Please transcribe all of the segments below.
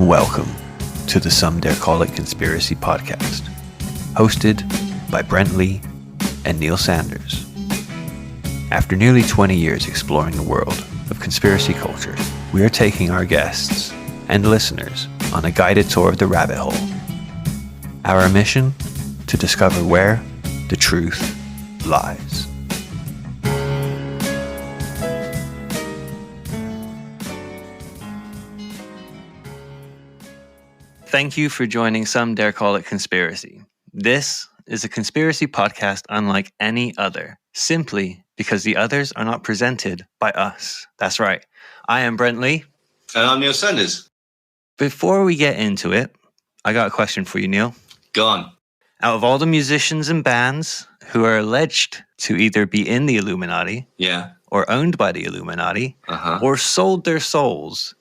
Welcome to the Some Dare Call It Conspiracy podcast, hosted by Brent Lee and Neil Sanders. After nearly 20 years exploring the world of conspiracy culture, we are taking our guests and listeners on a guided tour of the rabbit hole. Our mission? To discover where the truth lies. Thank you for joining Some Dare Call It Conspiracy. This is a conspiracy podcast unlike any other, simply because the others are not presented by us. That's right. I am Brent Lee. And I'm Neil Sanders. Before we get into it, I got a question for you, Neil. Go on. Out of all the musicians and bands who are alleged to either be in the Illuminati, or owned by the Illuminati, or sold their souls,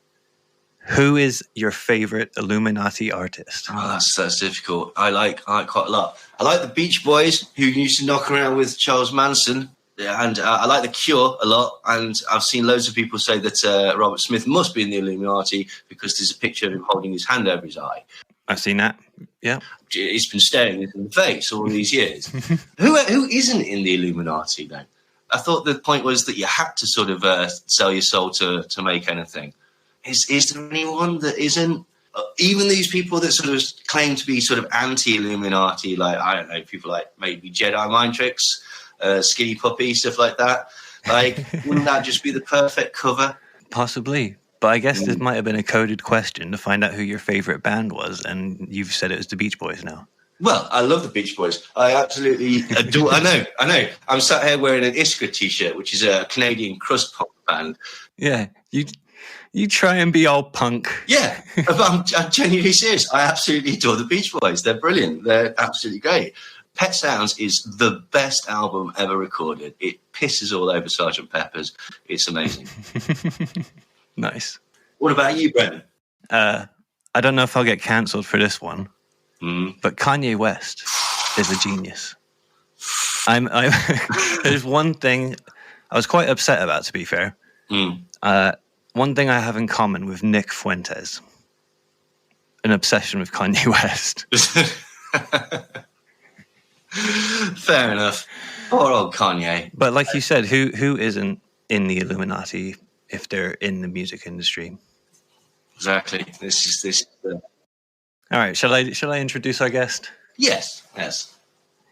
who is your favorite Illuminati artist? Oh, that's difficult. I like quite a lot. I like the Beach Boys, who used to knock around with Charles Manson, and I like the Cure a lot. And I've seen loads of people say that Robert Smith must be in the Illuminati because there's a picture of him holding his hand over his eye. I've seen that. Yeah, he's been staring us in the face all these years. Who isn't in the Illuminati then? I thought the point was that you had to sort of sell your soul to make anything. Is there anyone that isn't? Even these people that sort of claim to be sort of anti-Illuminati, like, I don't know, people like maybe Jedi mind tricks, Skinny Puppy, stuff like that. Like, wouldn't that just be the perfect cover? Possibly. But I guess this might have been a coded question to find out who your favorite band was, and you've said it was the Beach Boys now. Well, I love the Beach Boys. I absolutely adore. I know. I'm sat here wearing an Iskra t-shirt, which is a Canadian crust pop band. Yeah, you try and be all punk. Yeah, but I'm genuinely serious. I absolutely adore the Beach Boys. They're brilliant. They're absolutely great. Pet Sounds is the best album ever recorded. It pisses all over Sgt. Pepper's. It's amazing. Nice. What about you, Brent? I don't know if I'll get cancelled for this one, but Kanye West is a genius. There's one thing I was quite upset about, to be fair. One thing I have in common with Nick Fuentes: an obsession with Kanye West. Fair enough. Poor old Kanye. But like you said, who isn't in the Illuminati if they're in the music industry? Exactly. This is All right, shall I introduce our guest? Yes.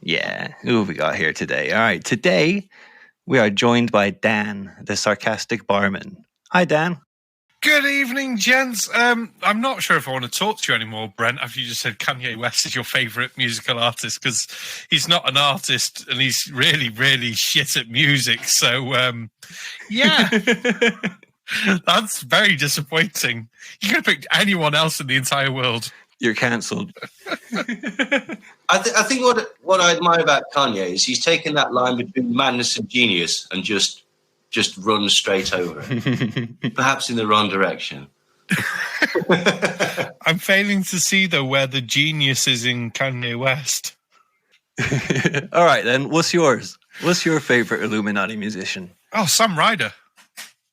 Yeah. Who have we got here today? All right, today we are joined by Dan, the Sarcastic Barman. Hi, Dan. Good evening, gents. I'm not sure if I want to talk to you anymore, Brent, after you just said Kanye West is your favourite musical artist, because he's not an artist and he's really, really shit at music. So, yeah, that's very disappointing. You could have picked anyone else in the entire world. You're cancelled. I think what I admire about Kanye is he's taken that line between madness and genius and just run straight over it. Perhaps in the wrong direction. I'm failing to see, though, where the genius is in Kanye West. All right, then. What's yours? What's your favourite Illuminati musician? Oh, Sam Ryder.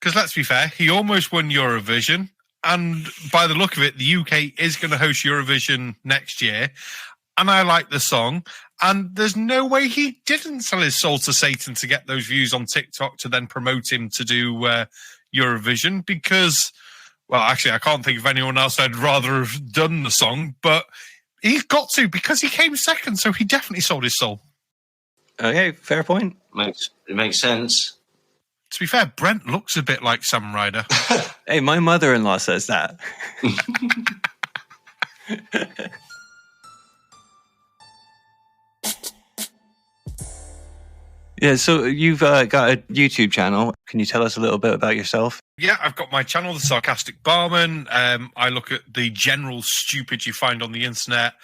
Because let's be fair, he almost won Eurovision. And by the look of it, the UK is going to host Eurovision next year. And I like the song. And there's no way he didn't sell his soul to Satan to get those views on TikTok to then promote him to do Eurovision. Because, well, actually, I can't think of anyone else I'd rather have done the song. But he's got to, because he came second. So he definitely sold his soul. Okay, fair point. It makes sense. To be fair, Brent looks a bit like Sam Ryder. Hey, my mother-in-law says that. Yeah, so you've got a YouTube channel. Can you tell us a little bit about yourself? Yeah, I've got my channel, The Sarcastic Barman. I look at the general stupid you find on the internet.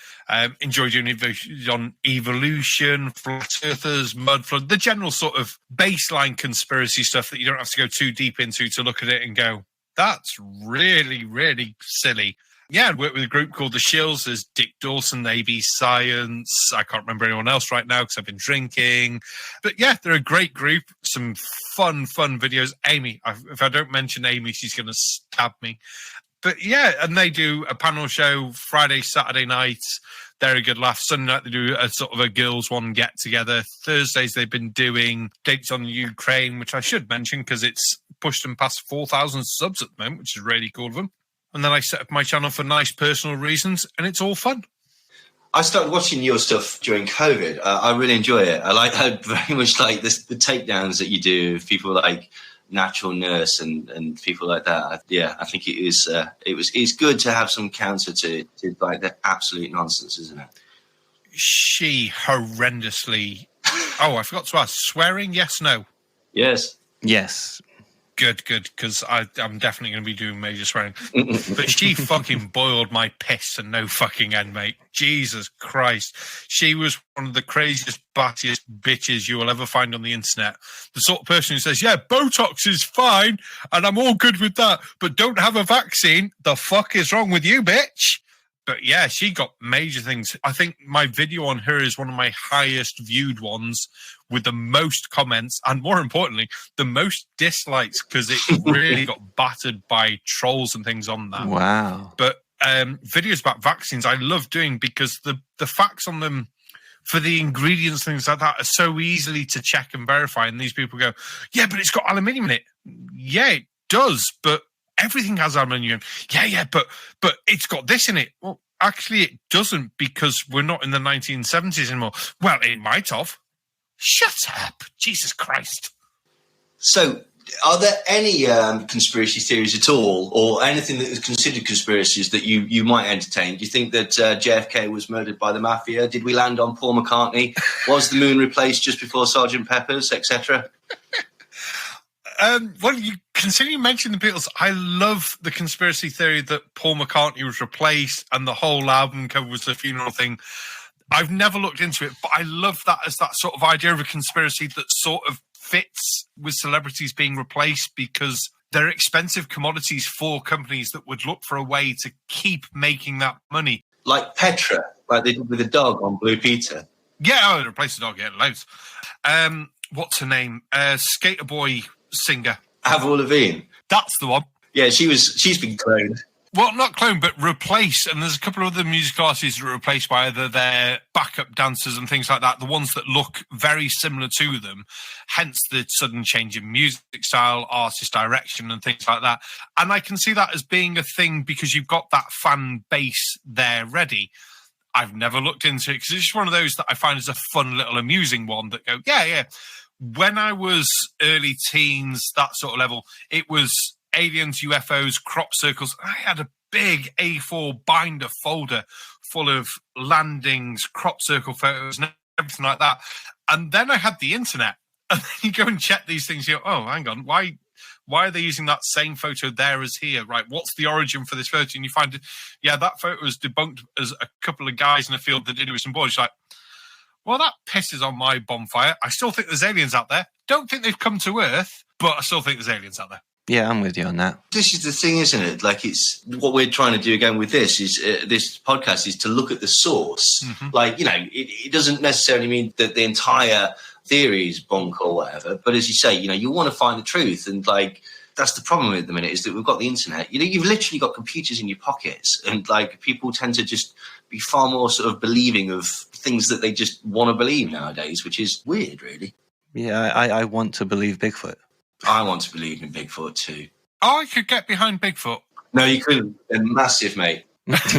Enjoy doing videos on evolution, flat earthers, mud flood, the general sort of baseline conspiracy stuff that you don't have to go too deep into to look at it and go, that's really, really silly. Yeah, I work with a group called The Shills. There's Dick Dawson, AB Science. I can't remember anyone else right now because I've been drinking. But yeah, they're a great group. Some fun videos. Amy, if I don't mention Amy, she's going to stab me. But yeah, and they do a panel show Friday, Saturday nights. They're a good laugh. Sunday night they do a sort of a girls' one get together. Thursdays they've been doing dates on Ukraine, which I should mention because it's pushed them past 4,000 subs at the moment, which is really cool of them. And then I set up my channel for nice personal reasons, and it's all fun. I started watching your stuff during COVID. I really enjoy it. I very much like this, the takedowns that you do of people like Natural Nurse and people like that. I think it's good to have some counter to like the absolute nonsense, isn't it? She horrendously. Oh, I forgot to ask. Swearing? Yes, no. Yes. Good, because I'm definitely going to be doing major swearing. But she fucking boiled my piss and no fucking end, mate. Jesus Christ. She was one of the craziest, battiest bitches you will ever find on the internet. The sort of person who says, yeah, Botox is fine and I'm all good with that, but don't have a vaccine. The fuck is wrong with you, bitch? But yeah, she got major things. I think my video on her is one of my highest viewed ones with the most comments and, more importantly, the most dislikes because it really got battered by trolls and things on that. Wow. But videos about vaccines I love doing because the facts on them for the ingredients, things like that, are so easily to check and verify. And these people go, yeah, but it's got aluminium in it. Yeah, it does, but everything has aluminium. Yeah, but it's got this in it. Well, actually, it doesn't because we're not in the 1970s anymore. Well, it might have. Shut up. Jesus Christ. So, are there any conspiracy theories at all, or anything that is considered conspiracies that you might entertain? Do you think that JFK was murdered by the mafia? Did we land on Paul McCartney? Was the moon replaced just before Sgt. Pepper's, etc.? Well, considering you mentioned the Beatles, I love the conspiracy theory that Paul McCartney was replaced and the whole album cover was a funeral thing. I've never looked into it, but I love that as that sort of idea of a conspiracy that sort of fits with celebrities being replaced because they're expensive commodities for companies that would look for a way to keep making that money. Like Petra, like they did with the dog on Blue Peter. Yeah, they replaced the dog, yeah, loads. What's her name? Skater Boy singer. Avril Lavigne. That's the one. Yeah, she's been cloned. Well, not cloned, but replaced. And there's a couple of other musical artists that are replaced by either their backup dancers and things like that, the ones that look very similar to them, hence the sudden change in music style, artist direction and things like that. And I can see that as being a thing because you've got that fan base there ready. I've never looked into it because it's just one of those that I find is a fun little amusing one that go, yeah. When I was early teens, that sort of level, it was aliens, UFOs, crop circles. I had a big A4 binder folder full of landings, crop circle photos and everything like that. And then I had the internet. And then you go and check these things. You go, oh, hang on. Why are they using that same photo there as here? Right. What's the origin for this photo? And you find, that photo was debunked as a couple of guys in a field that did it with some boys. Like, well, that pisses on my bonfire. I still think there's aliens out there. Don't think they've come to Earth, but I still think there's aliens out there. Yeah, I'm with you on that. This is the thing, isn't it? Like, it's what we're trying to do again with this is this podcast is to look at the source. Mm-hmm. Like, it doesn't necessarily mean that the entire theory is bonk or whatever. But as you say, you want to find the truth. And like, that's the problem at the minute is that we've got the internet. You've literally got computers in your pockets. And like, people tend to just be far more sort of believing of things that they just want to believe nowadays, which is weird, really. Yeah, I want to believe Bigfoot. I want to believe in Bigfoot too. I could get behind Bigfoot. No, you couldn't. They're massive, mate. God's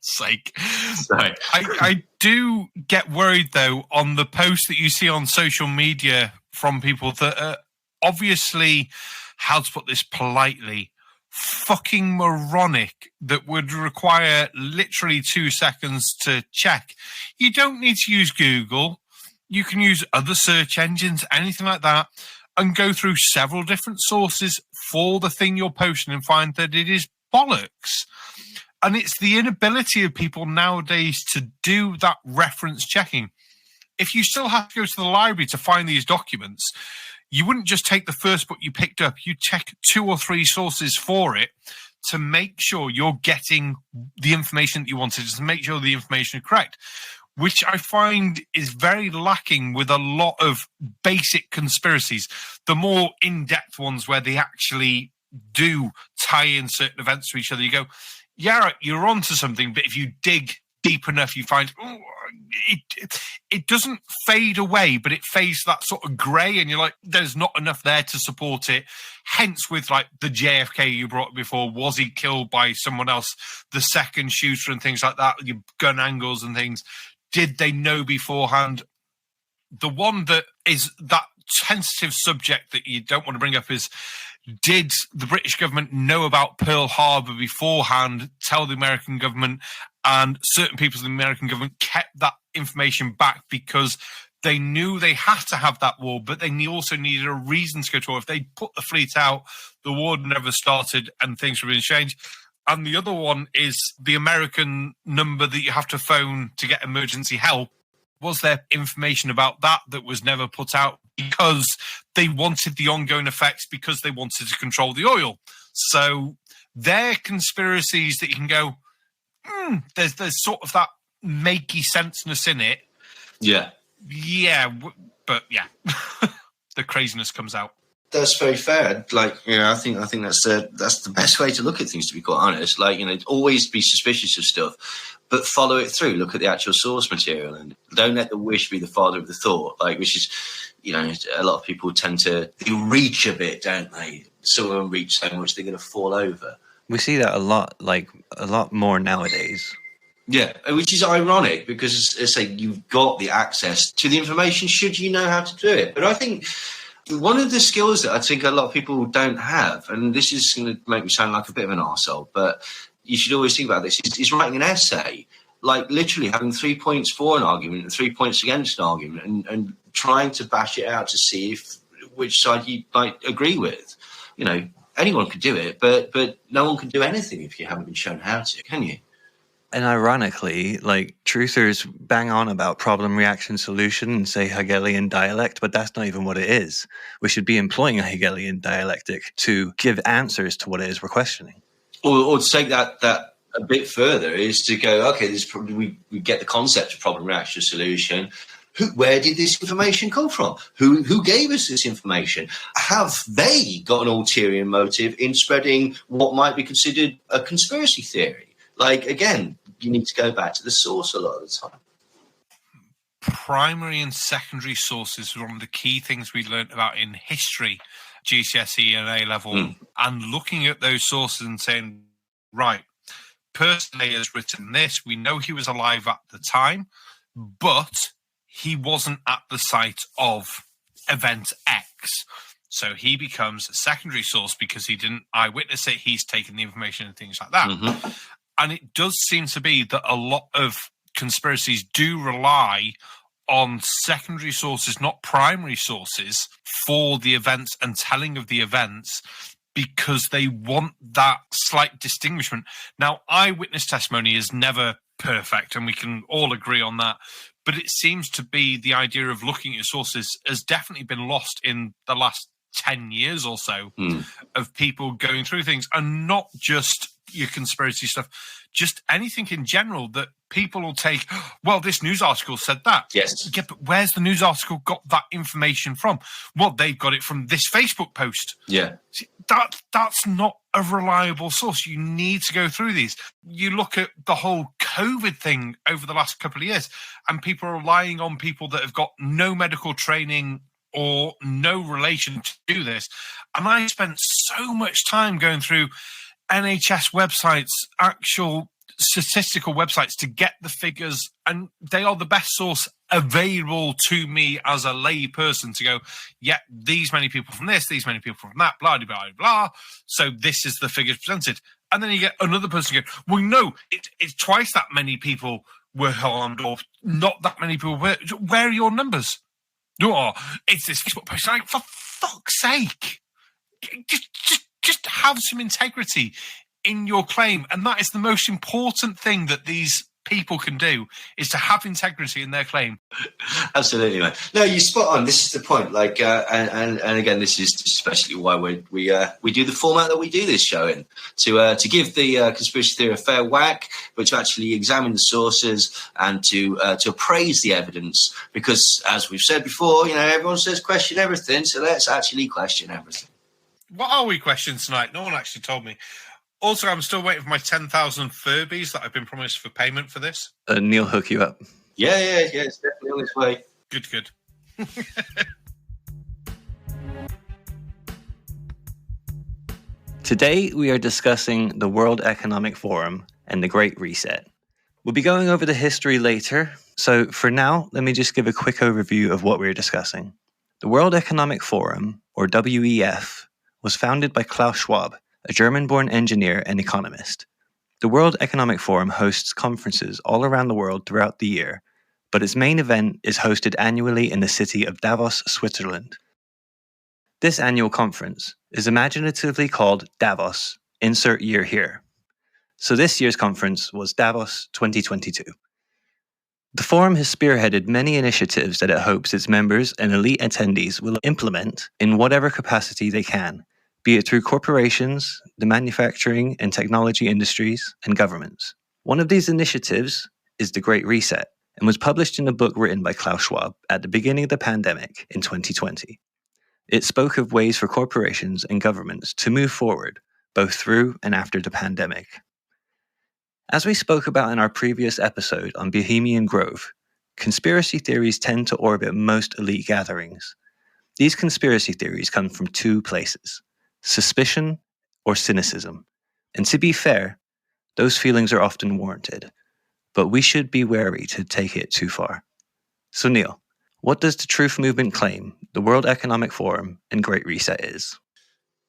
sake. Sorry. I do get worried, though, on the posts that you see on social media from people that are obviously, how to put this politely, fucking moronic that would require literally 2 seconds to check. You don't need to use Google. You can use other search engines, anything like that, and go through several different sources for the thing you're posting and find that it is bollocks. And it's the inability of people nowadays to do that reference checking. If you still have to go to the library to find these documents, you wouldn't just take the first book you picked up. You check 2 or 3 sources for it to make sure you're getting the information that you wanted, to make sure the information is correct. which I find is very lacking with a lot of basic conspiracies. The more in-depth ones where they actually do tie in certain events to each other, you go, yeah, right, you're onto something, but if you dig deep enough, you find it doesn't fade away, but it fades that sort of grey, and you're like, there's not enough there to support it. Hence, with like the JFK you brought up before, was he killed by someone else? The second shooter and things like that, your gun angles and things. Did they know beforehand? The one that is that sensitive subject that you don't want to bring up is, did the British government know about Pearl Harbor beforehand, tell the American government, and certain people in the American government kept that information back because they knew they had to have that war, but they also needed a reason to go to war. If they put the fleet out, the war never started and things would have changed. And the other one is the American number that you have to phone to get emergency help. Was there information about that was never put out because they wanted the ongoing effects, because they wanted to control the oil? So they're conspiracies that you can go, there's sort of that makey senseness in it. Yeah. Yeah, but yeah, the craziness comes out. That's very fair. Like, I think that's the best way to look at things, to be quite honest. Like, always be suspicious of stuff, but follow it through. Look at the actual source material, and don't let the wish be the father of the thought. Like, which is, a lot of people tend to reach a bit, don't they? Some of them reach so much they're going to fall over. We see that a lot more nowadays. Yeah, which is ironic because, as I say, you've got the access to the information should you know how to do it. But I think one of the skills that I think a lot of people don't have, and this is going to make me sound like a bit of an arsehole, but you should always think about this, is writing an essay. Like, literally having 3 points for an argument and 3 points against an argument, and trying to bash it out to see which side you might agree with. Anyone could do it, but no one can do anything if you haven't been shown how to, can you? And ironically, truthers bang on about problem, reaction, solution and say Hegelian dialect, but that's not even what it is. We should be employing a Hegelian dialectic to give answers to what it is we're questioning. Or to take that a bit further is to go, okay, this probably we get the concept of problem, reaction, solution. Where did this information come from? Who gave us this information? Have they got an ulterior motive in spreading what might be considered a conspiracy theory? Like, again, you need to go back to the source a lot of the time. Primary and secondary sources were one of the key things we learned about in history, GCSE and A-level, and looking at those sources and saying, right, person A has written this, we know he was alive at the time, but he wasn't at the site of event X. So he becomes a secondary source because he didn't eyewitness it, he's taken the information and things like that. Mm-hmm. And it does seem to be that a lot of conspiracies do rely on secondary sources, not primary sources, for the events and telling of the events, because they want that slight distinguishment. Now, eyewitness testimony is never perfect, and we can all agree on that. But it seems to be the idea of looking at sources has definitely been lost in the last 10 years or so of people going through things, and not just your conspiracy stuff, just anything in general that people will take, well, this news article said that. Yes. Yeah, but where's the news article got that information from? Well, they've got it from this Facebook post. Yeah. See, that's not a reliable source. You need to go through these. You look at the whole COVID thing over the last couple of years, and people are relying on people that have got no medical training or no relation to do this. And I spent so much time going through NHS websites, actual statistical websites, to get the figures, and they are the best source available to me as a lay person to go, yeah, these many people from this, these many people from that, blah, blah, blah, blah. So this is the figures presented. And then you get another person going, well, no, it's twice that many people were harmed, or not that many people were. Where are your numbers? Oh, it's this Facebook post. Like, for fuck's sake, just have some integrity in your claim. And that is the most important thing that these people can do is to have integrity in their claim. Absolutely, man. No, you're spot on. This is the point. Like, and again, this is especially why we do the format that we do this show in, to give the conspiracy theory a fair whack, but to actually examine the sources and to appraise the evidence. Because, as we've said before, everyone says question everything, so let's actually question everything. What are we questioning tonight? No one actually told me. Also, I'm still waiting for my 10,000 Furbies that I've been promised for payment for this. Neil hook you up. Yeah, it's definitely on its way. Good. Today, we are discussing the World Economic Forum and the Great Reset. We'll be going over the history later, so for now, let me just give a quick overview of what we're discussing. The World Economic Forum, or WEF, was founded by Klaus Schwab, a German-born engineer and economist. The World Economic Forum hosts conferences all around the world throughout the year, but its main event is hosted annually in the city of Davos, Switzerland. This annual conference is imaginatively called Davos, insert year here. So this year's conference was Davos 2022. The forum has spearheaded many initiatives that it hopes its members and elite attendees will implement in whatever capacity they can, be it through corporations, the manufacturing and technology industries, and governments. One of these initiatives is the Great Reset, and was published in a book written by Klaus Schwab at the beginning of the pandemic in 2020. It spoke of ways for corporations and governments to move forward, both through and after the pandemic. As we spoke about in our previous episode on Bohemian Grove, conspiracy theories tend to orbit most elite gatherings. These conspiracy theories come from two places: suspicion or cynicism. And to be fair, those feelings are often warranted, but we should be wary to take it too far. So Neil, what does the Truth Movement claim the World Economic Forum and Great Reset is?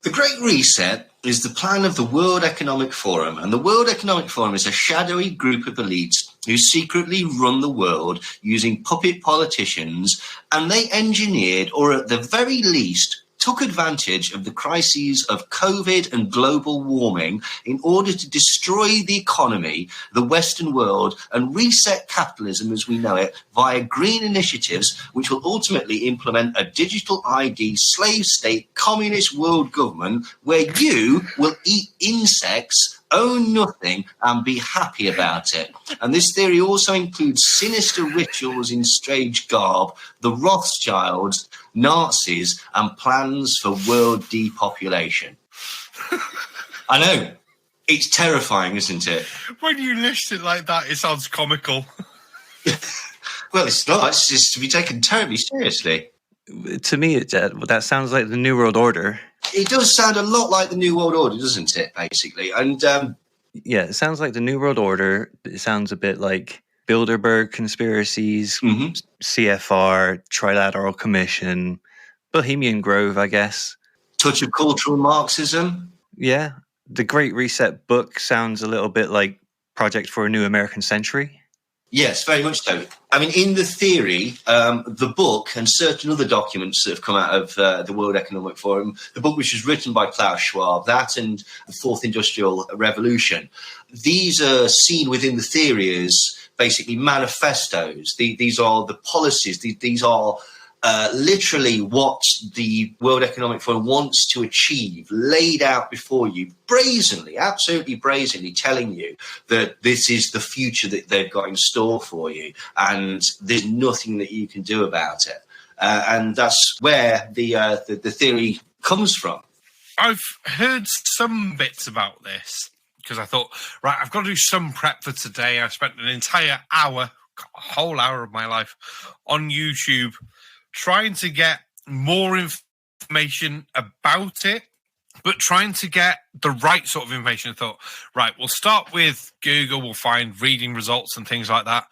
The Great Reset is the plan of the World Economic Forum, and the World Economic Forum is a shadowy group of elites who secretly run the world using puppet politicians, and they engineered, or at the very least, took advantage of the crises of COVID and global warming in order to destroy the economy, the Western world, and reset capitalism as we know it via green initiatives, which will ultimately implement a digital ID slave state communist world government where you will eat insects, own nothing, and be happy about it. And this theory also includes sinister rituals in strange garb, the Rothschilds, Nazis, and plans for world depopulation. I know. It's terrifying, isn't it? When you list it like that, it sounds comical. Well, it's not. It's just to be taken terribly seriously. To me, that sounds like the New World Order. It does sound a lot like the New World Order, doesn't it, basically? And yeah, it sounds like the New World Order. It sounds a bit like Bilderberg conspiracies, CFR, Trilateral Commission, Bohemian Grove, I guess. Touch of cultural Marxism. Yeah. The Great Reset book sounds a little bit like Project for a New American Century. Yes, very much so. I mean, in the theory, the book and certain other documents that have come out of the World Economic Forum, the book which was written by Klaus Schwab, that and the Fourth Industrial Revolution, these are seen within the theory as basically manifestos. These are the policies. These are literally what the World Economic Forum wants to achieve, laid out before you, brazenly, absolutely brazenly telling you that this is the future that they've got in store for you, and there's nothing that you can do about it. And that's where the theory comes from. I've heard some bits about this because I thought, right, I've got to do some prep for today. I spent an entire hour, a whole hour of my life on YouTube trying to get more information about it, but trying to get the right sort of information. I thought, right, we'll start with Google, we'll find reading results and things like that.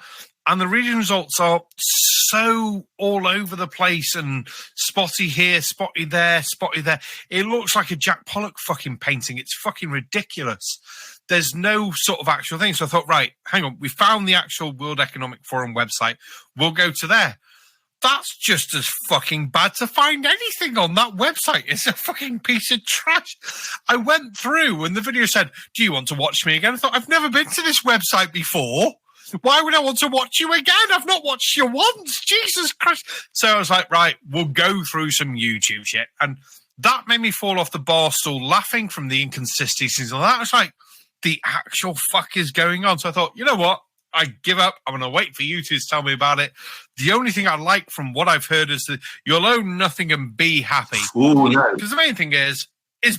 And the reading results are so all over the place and spotty here, spotty there, spotty there. It looks like a Jack Pollock fucking painting. It's fucking ridiculous. There's no sort of actual thing. So I thought, right, hang on. We found the actual World Economic Forum website. We'll go to there. That's just as fucking bad to find anything on that website. It's a fucking piece of trash. I went through and the video said, do you want to watch me again? I thought, I've never been to this website before. Why would I want to watch you again? I've not watched you once. Jesus Christ. So I was like, right, we'll go through some YouTube shit. And that made me fall off the bar stool laughing from the inconsistencies and that. I was like, the actual fuck is going on? So I thought, you know what? I give up. I'm going to wait for you to tell me about it. The only thing I like from what I've heard is that you'll own nothing and be happy. Oh, no. Because the main thing is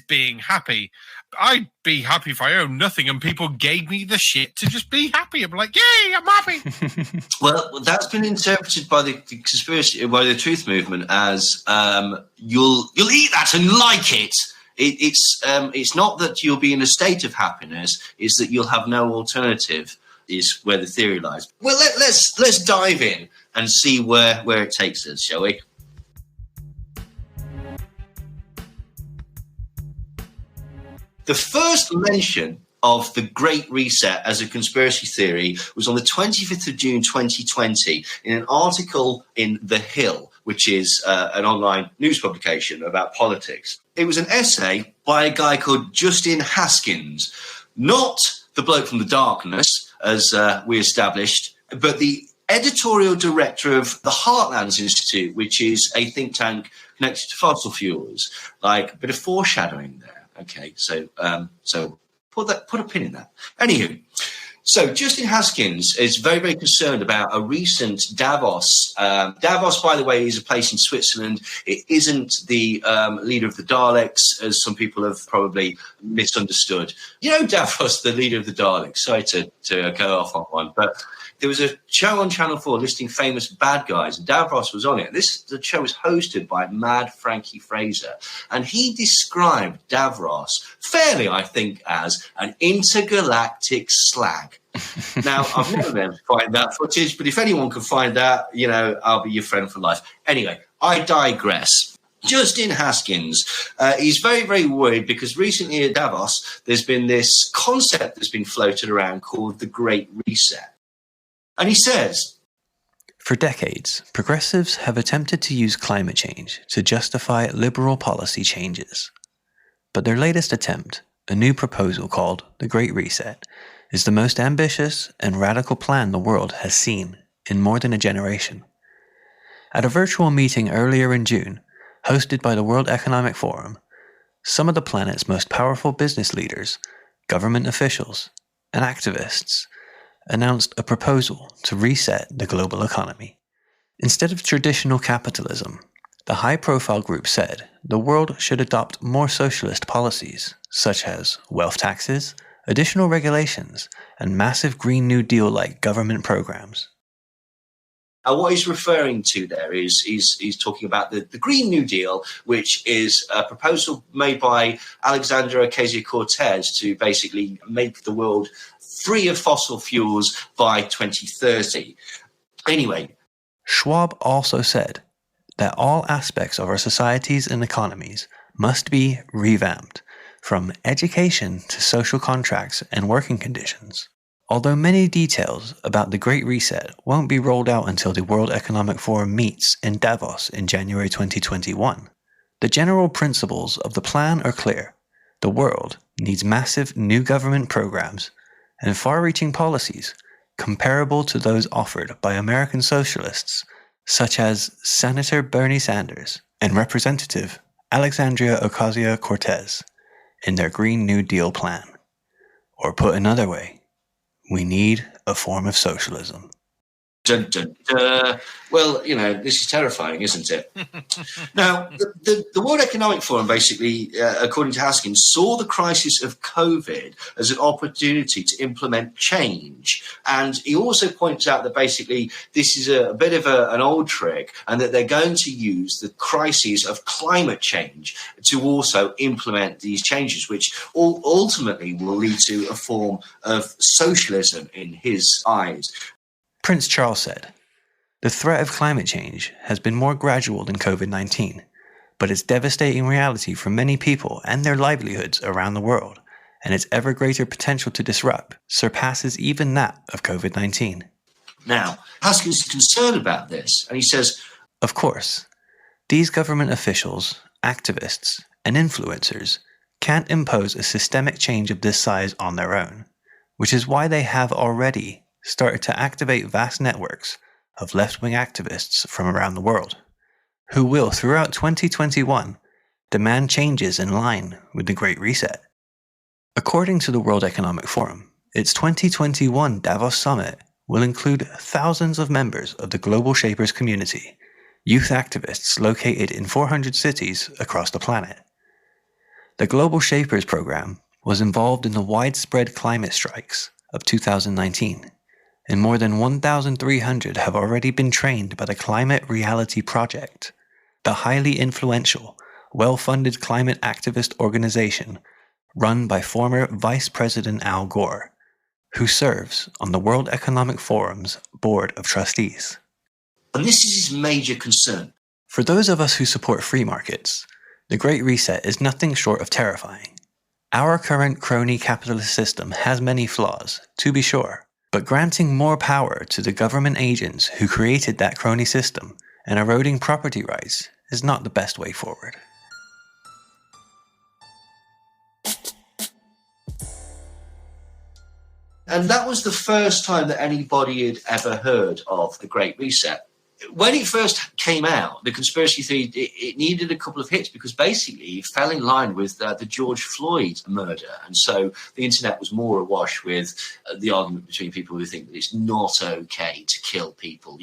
being happy. I'd be happy if I owned nothing and people gave me the shit to just be happy. I'm like, yay, I'm happy. Well, that's been interpreted by the conspiracy, by the truth movement as you'll eat that and like it. It's not that you'll be in a state of happiness; it's that you'll have no alternative. Is where the theory lies. Well, let's dive in and see where it takes us, shall we? The first mention of the Great Reset as a conspiracy theory was on the 25th of June 2020 in an article in The Hill, which is an online news publication about politics. It was an essay by a guy called Justin Haskins, not the bloke from The Darkness, as we established, but the editorial director of the Heartlands Institute, which is a think tank connected to fossil fuels. Like a bit of foreshadowing there. Okay, so put a pin in that. Anywho, so Justin Haskins is very, very concerned about a recent Davos. Davos, by the way, is a place in Switzerland. It isn't the leader of the Daleks, as some people have probably misunderstood. You know Davos, the leader of the Daleks. Sorry to go off on one, but there was a show on Channel 4 listing famous bad guys, and Davros was on it. The show was hosted by Mad Frankie Fraser, and he described Davros fairly, I think, as an intergalactic slag. Now, I've never been able to find that footage, but if anyone can find that, I'll be your friend for life. Anyway, I digress. Justin Haskins is very, very worried because recently at Davos, there's been this concept that's been floated around called the Great Reset. And he says, for decades, progressives have attempted to use climate change to justify liberal policy changes. But their latest attempt, a new proposal called the Great Reset, is the most ambitious and radical plan the world has seen in more than a generation. At a virtual meeting earlier in June, hosted by the World Economic Forum, some of the planet's most powerful business leaders, government officials, and activists announced a proposal to reset the global economy. Instead of traditional capitalism, the high-profile group said the world should adopt more socialist policies, such as wealth taxes, additional regulations, and massive Green New Deal-like government programs. What he's referring to there is he's talking about the Green New Deal, which is a proposal made by Alexandria Ocasio-Cortez to basically make the world free of fossil fuels by 2030. Anyway, Schwab also said that all aspects of our societies and economies must be revamped, from education to social contracts and working conditions. Although many details about the Great Reset won't be rolled out until the World Economic Forum meets in Davos in January 2021, the general principles of the plan are clear. The world needs massive new government programs and far-reaching policies comparable to those offered by American socialists such as Senator Bernie Sanders and Representative Alexandria Ocasio-Cortez in their Green New Deal plan. Or put another way, we need a form of socialism. Dun, dun, dun. Well, this is terrifying, isn't it? Now, the World Economic Forum basically, according to Haskins, saw the crisis of COVID as an opportunity to implement change. And he also points out that basically this is a bit of an old trick and that they're going to use the crises of climate change to also implement these changes, which ultimately will lead to a form of socialism in his eyes. Prince Charles said, "The threat of climate change has been more gradual than COVID-19, but its devastating reality for many people and their livelihoods around the world, and its ever greater potential to disrupt, surpasses even that of COVID-19. Now, Haskins is concerned about this, and he says, Of course, these government officials, activists, and influencers can't impose a systemic change of this size on their own, which is why they have already started to activate vast networks of left-wing activists from around the world, who will, throughout 2021, demand changes in line with the Great Reset. According to the World Economic Forum, its 2021 Davos Summit will include thousands of members of the Global Shapers community, youth activists located in 400 cities across the planet. The Global Shapers program was involved in the widespread climate strikes of 2019, and more than 1,300 have already been trained by the Climate Reality Project, the highly influential, well-funded climate activist organization run by former Vice President Al Gore, who serves on the World Economic Forum's Board of Trustees. And this is his major concern. For those of us who support free markets, the Great Reset is nothing short of terrifying. Our current crony capitalist system has many flaws, to be sure, but granting more power to the government agents who created that crony system and eroding property rights is not the best way forward. And that was the first time that anybody had ever heard of the Great Reset. When it first came out, the conspiracy theory, it needed a couple of hits because basically it fell in line with the George Floyd murder. And so the internet was more awash with the argument between people who think that it's not okay to kill people,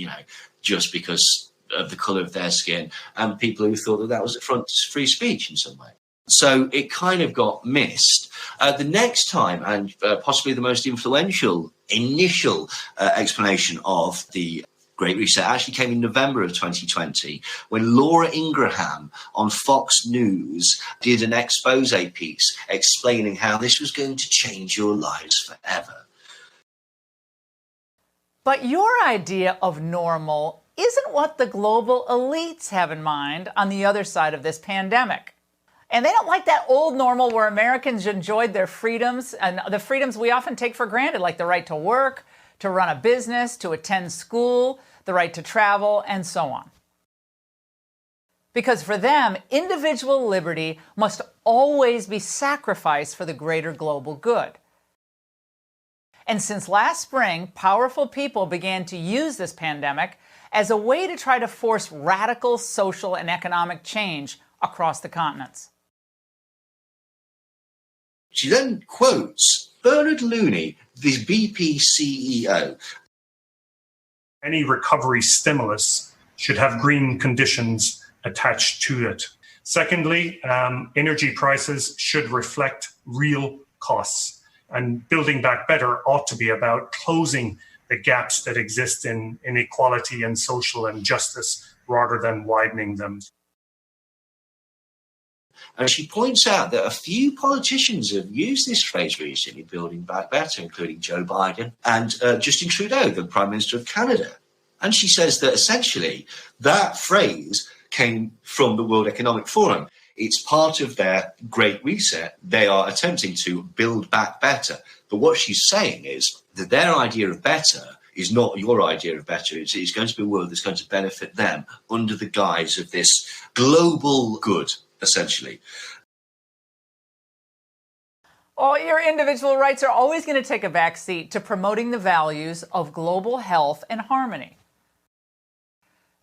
just because of the colour of their skin, and people who thought that that was a front to free speech in some way. So it kind of got missed. The next time, and possibly the most influential initial explanation of the Great Reset actually came in November of 2020 when Laura Ingraham on Fox News did an expose piece explaining how this was going to change your lives forever. But your idea of normal isn't what the global elites have in mind on the other side of this pandemic. And they don't like that old normal where Americans enjoyed their freedoms and the freedoms we often take for granted, like the right to work, to run a business, to attend school, the right to travel, and so on. Because for them, individual liberty must always be sacrificed for the greater global good. And since last spring, powerful people began to use this pandemic as a way to try to force radical social and economic change across the continents. She then quotes Bernard Looney, the BP CEO. Any recovery stimulus should have green conditions attached to it. Secondly, energy prices should reflect real costs. And building back better ought to be about closing the gaps that exist in inequality and social injustice rather than widening them. And she points out that a few politicians have used this phrase recently, building back better, including Joe Biden and Justin Trudeau, the Prime Minister of Canada. And she says that essentially that phrase came from the World Economic Forum. It's part of their Great Reset. They are attempting to build back better. But what she's saying is that their idea of better is not your idea of better. It's going to be a world that's going to benefit them under the guise of this global good, essentially. Well, your individual rights are always going to take a back seat to promoting the values of global health and harmony.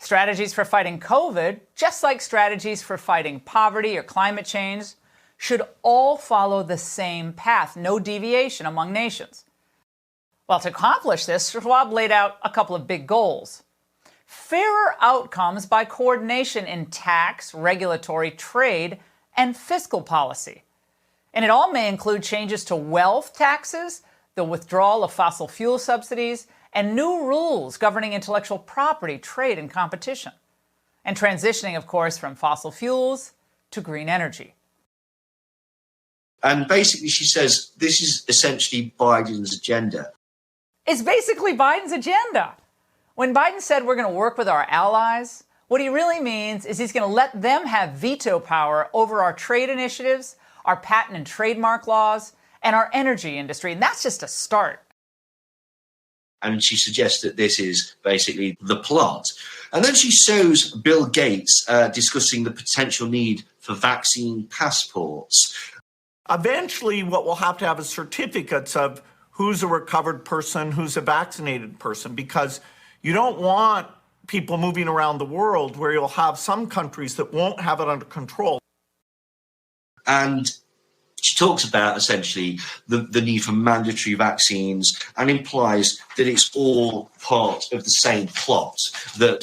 Strategies for fighting COVID, just like strategies for fighting poverty or climate change, should all follow the same path, no deviation among nations. Well, to accomplish this, Schwab laid out a couple of big goals. Fairer outcomes by coordination in tax, regulatory, trade, and fiscal policy. And it all may include changes to wealth taxes, the withdrawal of fossil fuel subsidies, and new rules governing intellectual property, trade, and competition. And transitioning, of course, from fossil fuels to green energy. And basically she says this is essentially Biden's agenda. It's basically Biden's agenda. When Biden said we're going to work with our allies, what he really means is he's going to let them have veto power over our trade initiatives, our patent and trademark laws, and our energy industry. And that's just a start. And she suggests that this is basically the plot. And then she shows Bill Gates discussing the potential need for vaccine passports. Eventually, what we'll have to have is certificates of who's a recovered person, who's a vaccinated person, because you don't want people moving around the world where you'll have some countries that won't have it under control. And she talks about essentially the need for mandatory vaccines and implies that it's all part of the same plot, that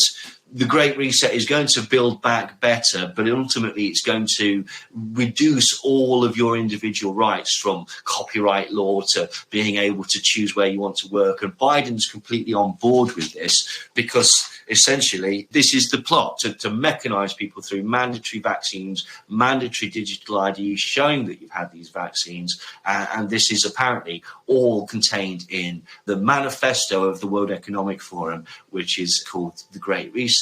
the Great Reset is going to build back better, but ultimately it's going to reduce all of your individual rights, from copyright law to being able to choose where you want to work. And Biden's completely on board with this, because essentially this is the plot, to mechanize people through mandatory vaccines, mandatory digital IDs showing that you've had these vaccines. And this is apparently all contained in the manifesto of the World Economic Forum, which is called the Great Reset.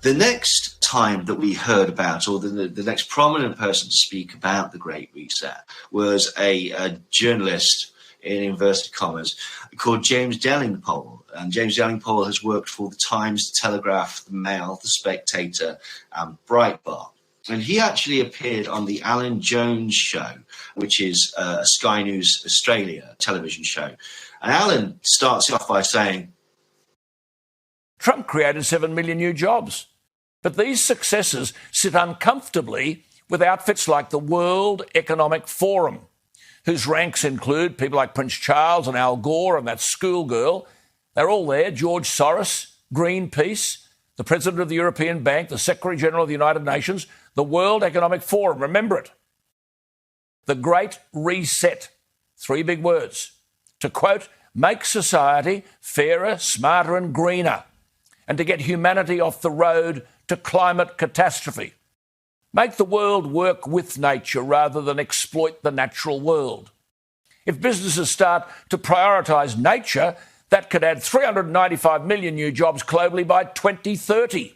The next time that we heard about, or the next prominent person to speak about the Great Reset, was a journalist, in inverted commas, called James Delingpole. And James Delingpole has worked for The Times, The Telegraph, The Mail, The Spectator, and Breitbart. And he actually appeared on the Alan Jones Show, which is a Sky News Australia television show. And Alan starts off by saying, Trump created 7 million new jobs. But these successes sit uncomfortably with outfits like the World Economic Forum, whose ranks include people like Prince Charles and Al Gore and that schoolgirl. They're all there. George Soros, Greenpeace, the President of the European Bank, the Secretary General of the United Nations, the World Economic Forum. Remember it. The Great Reset. 3 big words. To quote, make society fairer, smarter and greener, and to get humanity off the road to climate catastrophe. Make the world work with nature rather than exploit the natural world. If businesses start to prioritise nature, that could add 395 million new jobs globally by 2030.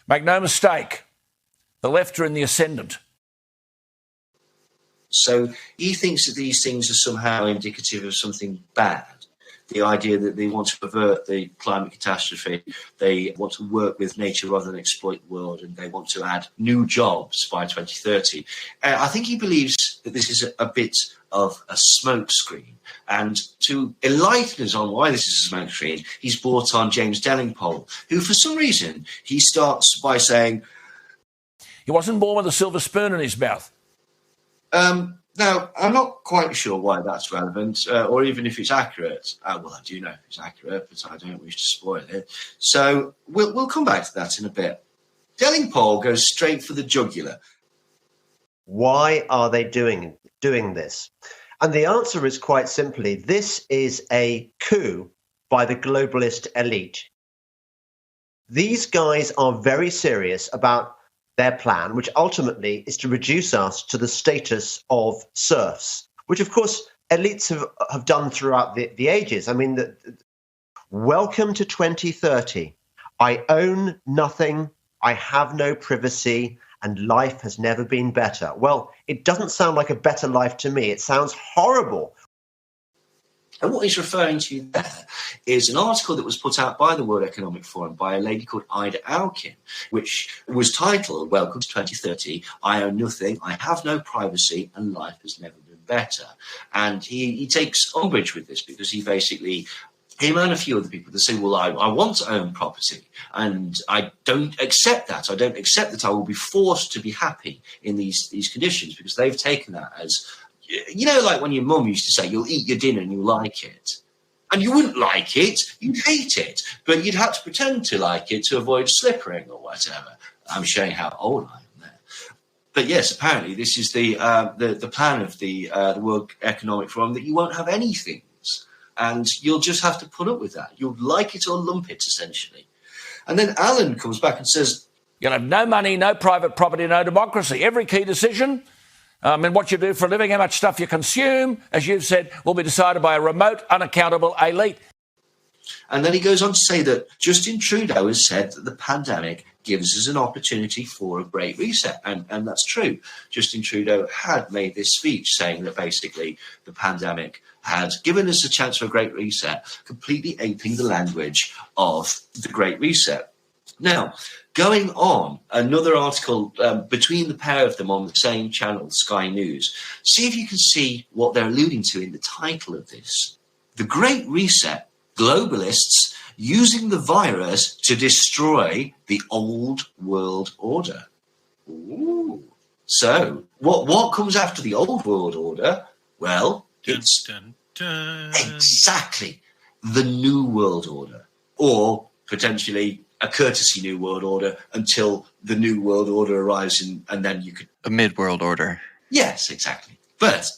Make no mistake, the left are in the ascendant. So he thinks that these things are somehow indicative of something bad. The idea that they want to avert the climate catastrophe, they want to work with nature rather than exploit the world, and they want to add new jobs by 2030. I think he believes that this is a bit of a smokescreen. And to enlighten us on why this is a smokescreen, he's brought on James Delingpole, who for some reason he starts by saying, he wasn't born with a silver spoon in his mouth. Now, I'm not quite sure why that's relevant, or even if it's accurate. Well, I do know if it's accurate, but I don't wish to spoil it. So we'll come back to that in a bit. Delingpole goes straight for the jugular. Why are they doing this? And the answer is quite simply, this is a coup by the globalist elite. These guys are very serious about their plan, which ultimately is to reduce us to the status of serfs, which, of course, elites have done throughout the ages. I mean, welcome to 2030. I own nothing, I have no privacy, and life has never been better. Well, it doesn't sound like a better life to me. It sounds horrible. And what he's referring to there is an article that was put out by the World Economic Forum by a lady called Ida Alkin, which was titled, Welcome to 2030, I own nothing, I have no privacy, and life has never been better. And he takes umbrage with this because he basically, him and a few other people, they say, well, I want to own property, and I don't accept that. I don't accept that I will be forced to be happy in these conditions, because they've taken that as, you know, like when your mum used to say, you'll eat your dinner and you'll like it. And you wouldn't like it, you'd hate it, but you'd have to pretend to like it to avoid slippering or whatever. I'm showing how old I am there. But yes, apparently this is the plan of the World Economic Forum, that you won't have any things, and you'll just have to put up with that. You'll like it or lump it, essentially. And then Alan comes back and says, you'll have no money, no private property, no democracy. Every key decision, and what you do for a living, how much stuff you consume, as you've said, will be decided by a remote, unaccountable elite. And then he goes on to say that Justin Trudeau has said that the pandemic gives us an opportunity for a great reset. And that's true. Justin Trudeau had made this speech saying that basically the pandemic had given us a chance for a great reset, completely aping the language of the Great Reset. Now, going on, another article between the pair of them on the same channel, Sky News. See if you can see what they're alluding to in the title of this. The Great Reset, globalists using the virus to destroy the old world order. Ooh. So, what comes after the old world order? Well, it's exactly the new world order, or potentially a courtesy new world order until the new world order arrives, and then you could... A mid-world order. Yes, exactly. But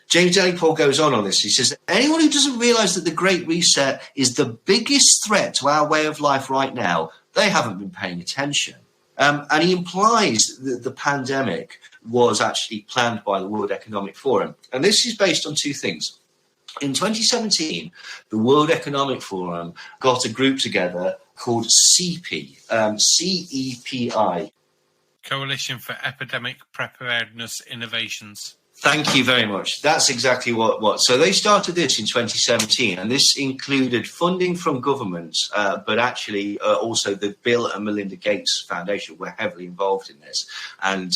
James Delingpole goes on this. He says, anyone who doesn't realise that the Great Reset is the biggest threat to our way of life right now, they haven't been paying attention. And he implies that the pandemic was actually planned by the World Economic Forum. And this is based on two things. In 2017, the World Economic Forum got a group together called CEPI, CEPI. Coalition for Epidemic Preparedness Innovations. Thank you very much. That's exactly what. So they started this in 2017, and this included funding from governments, but actually also the Bill and Melinda Gates Foundation were heavily involved in this, and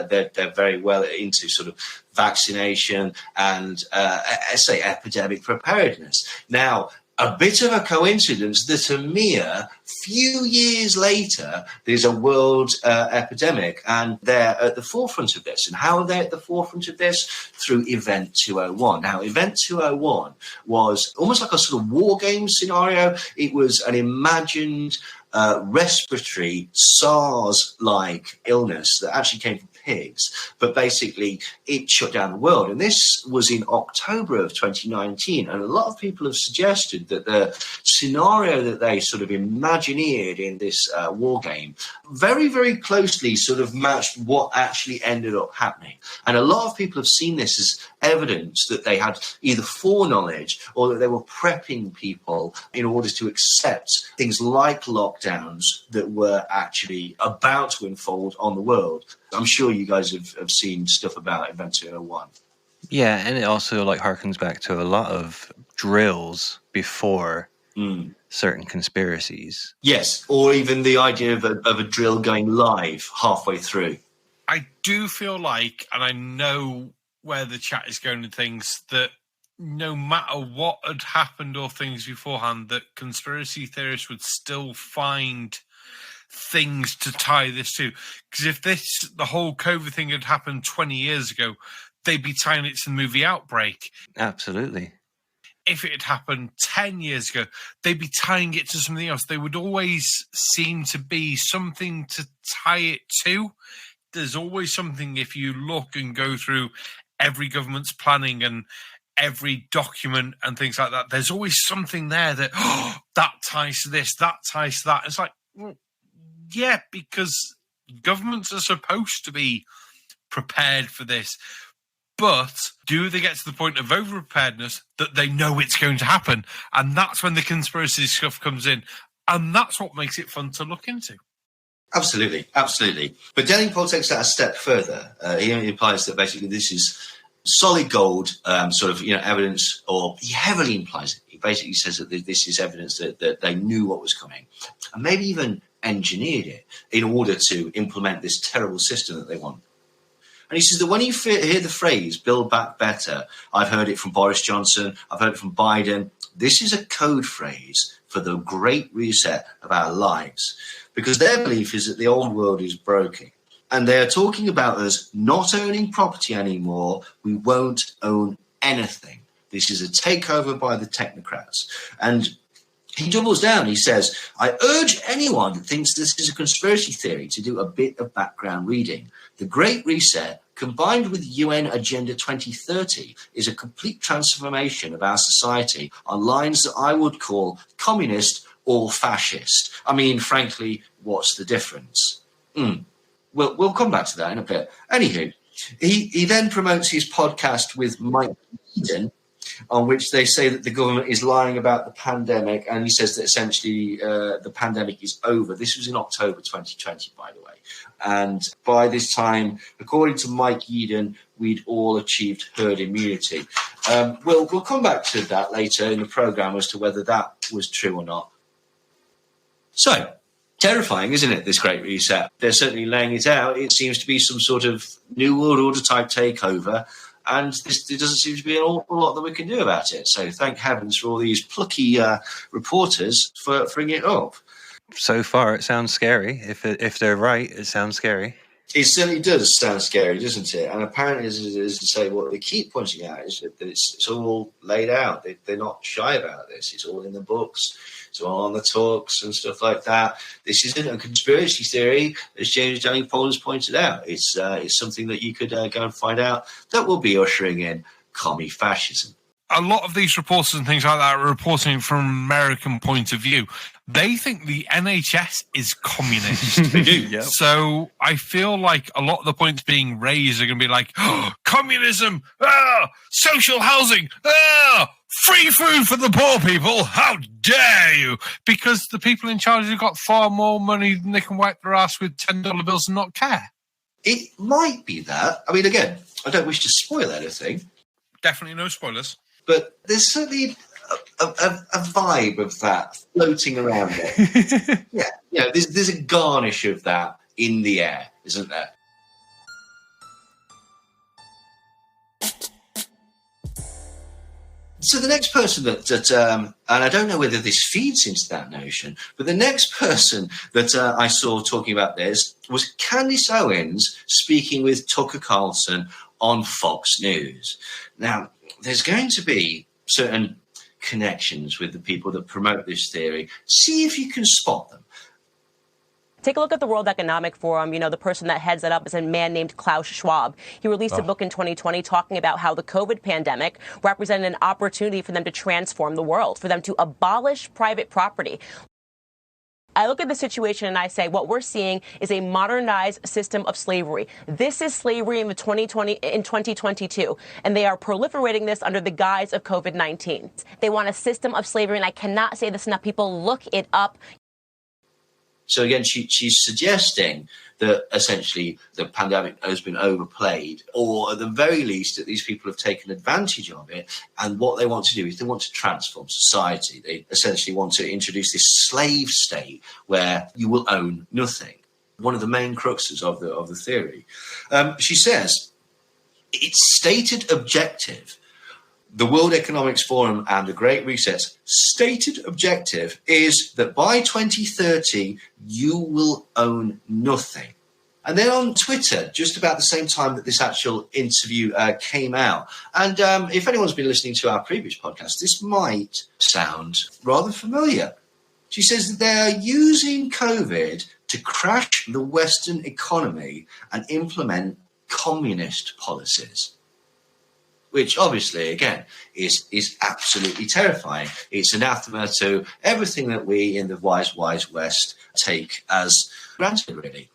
they're very well into sort of vaccination and say epidemic preparedness. Now, a bit of a coincidence that a mere few years later, there's a world epidemic, and they're at the forefront of this. And how are they at the forefront of this? Through Event 201. Now, Event 201 was almost like a sort of war game scenario. It was an imagined respiratory SARS-like illness that actually came from pigs, but basically it shut down the world. And this was in October of 2019, and a lot of people have suggested that the scenario that they sort of imagineered in this war game very, very closely sort of matched what actually ended up happening. And a lot of people have seen this as evidence that they had either foreknowledge or that they were prepping people in order to accept things like lockdowns that were actually about to unfold on the world. I'm sure you guys have seen stuff about Event 201. Yeah, and it also like harkens back to a lot of drills before certain conspiracies. Yes, or even the idea of a drill going live halfway through. I do feel like, and I know where the chat is going and things, that no matter what had happened or things beforehand, that conspiracy theorists would still find things to tie this to. Because if the whole COVID thing had happened 20 years ago, they'd be tying it to the movie Outbreak. Absolutely. If it had happened 10 years ago, they'd be tying it to something else. They would always seem to be something to tie it to. There's always something, if you look and go through every government's planning and every document and things like that, there's always something there that, that ties to this, that ties to that. It's like, well, yeah, because governments are supposed to be prepared for this. But do they get to the point of over-preparedness that they know it's going to happen? And that's when the conspiracy stuff comes in. And that's what makes it fun to look into. Absolutely, absolutely. But Delingpole takes that a step further. He implies that basically this is solid gold sort of evidence, or he heavily implies it. He basically says that this is evidence that they knew what was coming, and maybe even engineered it in order to implement this terrible system that they want. And he says that when you hear the phrase "build back better," I've heard it from Boris Johnson, I've heard it from Biden. This is a code phrase for the great reset of our lives, because their belief is that the old world is broken. And they are talking about us not owning property anymore. We won't own anything. This is a takeover by the technocrats. And he doubles down. He says, I urge anyone that thinks this is a conspiracy theory to do a bit of background reading. The Great Reset, combined with UN Agenda 2030, is a complete transformation of our society on lines that I would call communist or fascist. I mean, frankly, what's the difference? We'll come back to that in a bit. Anywho, he then promotes his podcast with Mike Eden, on which they say that the government is lying about the pandemic, and he says that essentially the pandemic is over. This was in October 2020, by the way. And by this time, according to Mike Eden, we'd all achieved herd immunity. We'll come back to that later in the programme as to whether that was true or not. So, terrifying, isn't it, this Great Reset? They're certainly laying it out. It seems to be some sort of New World Order type takeover, and there doesn't seem to be an awful lot that we can do about it. So thank heavens for all these plucky reporters for bringing it up. So far, it sounds scary. If they're right, it sounds scary. It certainly does sound scary, doesn't it? And apparently, as to say, what they keep pointing out is that it's all laid out. They're not shy about this. It's all in the books. It's all on the talks and stuff like that. This isn't a conspiracy theory, as James Downing Poll has pointed out. It's something that you could go and find out that will be ushering in commie fascism. A lot of these reporters and things like that are reporting from an American point of view. They think the NHS is communist. They do. Yep. So I feel like a lot of the points being raised are going to be like, communism, social housing, free food for the poor people. How dare you? Because the people in charge have got far more money than they can wipe their ass with $10 bills and not care. It might be that. I mean, again, I don't wish to spoil anything. Definitely no spoilers. But there's certainly a vibe of that floating around there. Yeah, there's a garnish of that in the air, isn't there? So the next person that and I don't know whether this feeds into that notion, but the next person that I saw talking about this was Candace Owens speaking with Tucker Carlson on Fox News. Now, there's going to be certain connections with the people that promote this theory. See if you can spot them. Take a look at the World Economic Forum. You know, the person that heads it up is a man named Klaus Schwab. He released a book in 2020 talking about how the COVID pandemic represented an opportunity for them to transform the world, for them to abolish private property. I look at the situation and I say what we're seeing is a modernized system of slavery. This is slavery in 2022, and they are proliferating this under the guise of COVID-19. They want a system of slavery, and I cannot say this enough. People, look it up. So again, she's suggesting that essentially the pandemic has been overplayed, or at the very least that these people have taken advantage of it. And what they want to do is they want to transform society. They essentially want to introduce this slave state where you will own nothing. One of the main cruxes of the theory. She says, its stated objective, the World Economic Forum and the Great Reset's stated objective is that by 2030, you will own nothing. And then on Twitter, just about the same time that this actual interview came out, and if anyone's been listening to our previous podcast, this might sound rather familiar. She says that they are using COVID to crash the Western economy and implement communist policies. Which obviously, again, is absolutely terrifying. It's anathema to everything that we in the wise West take as granted, really.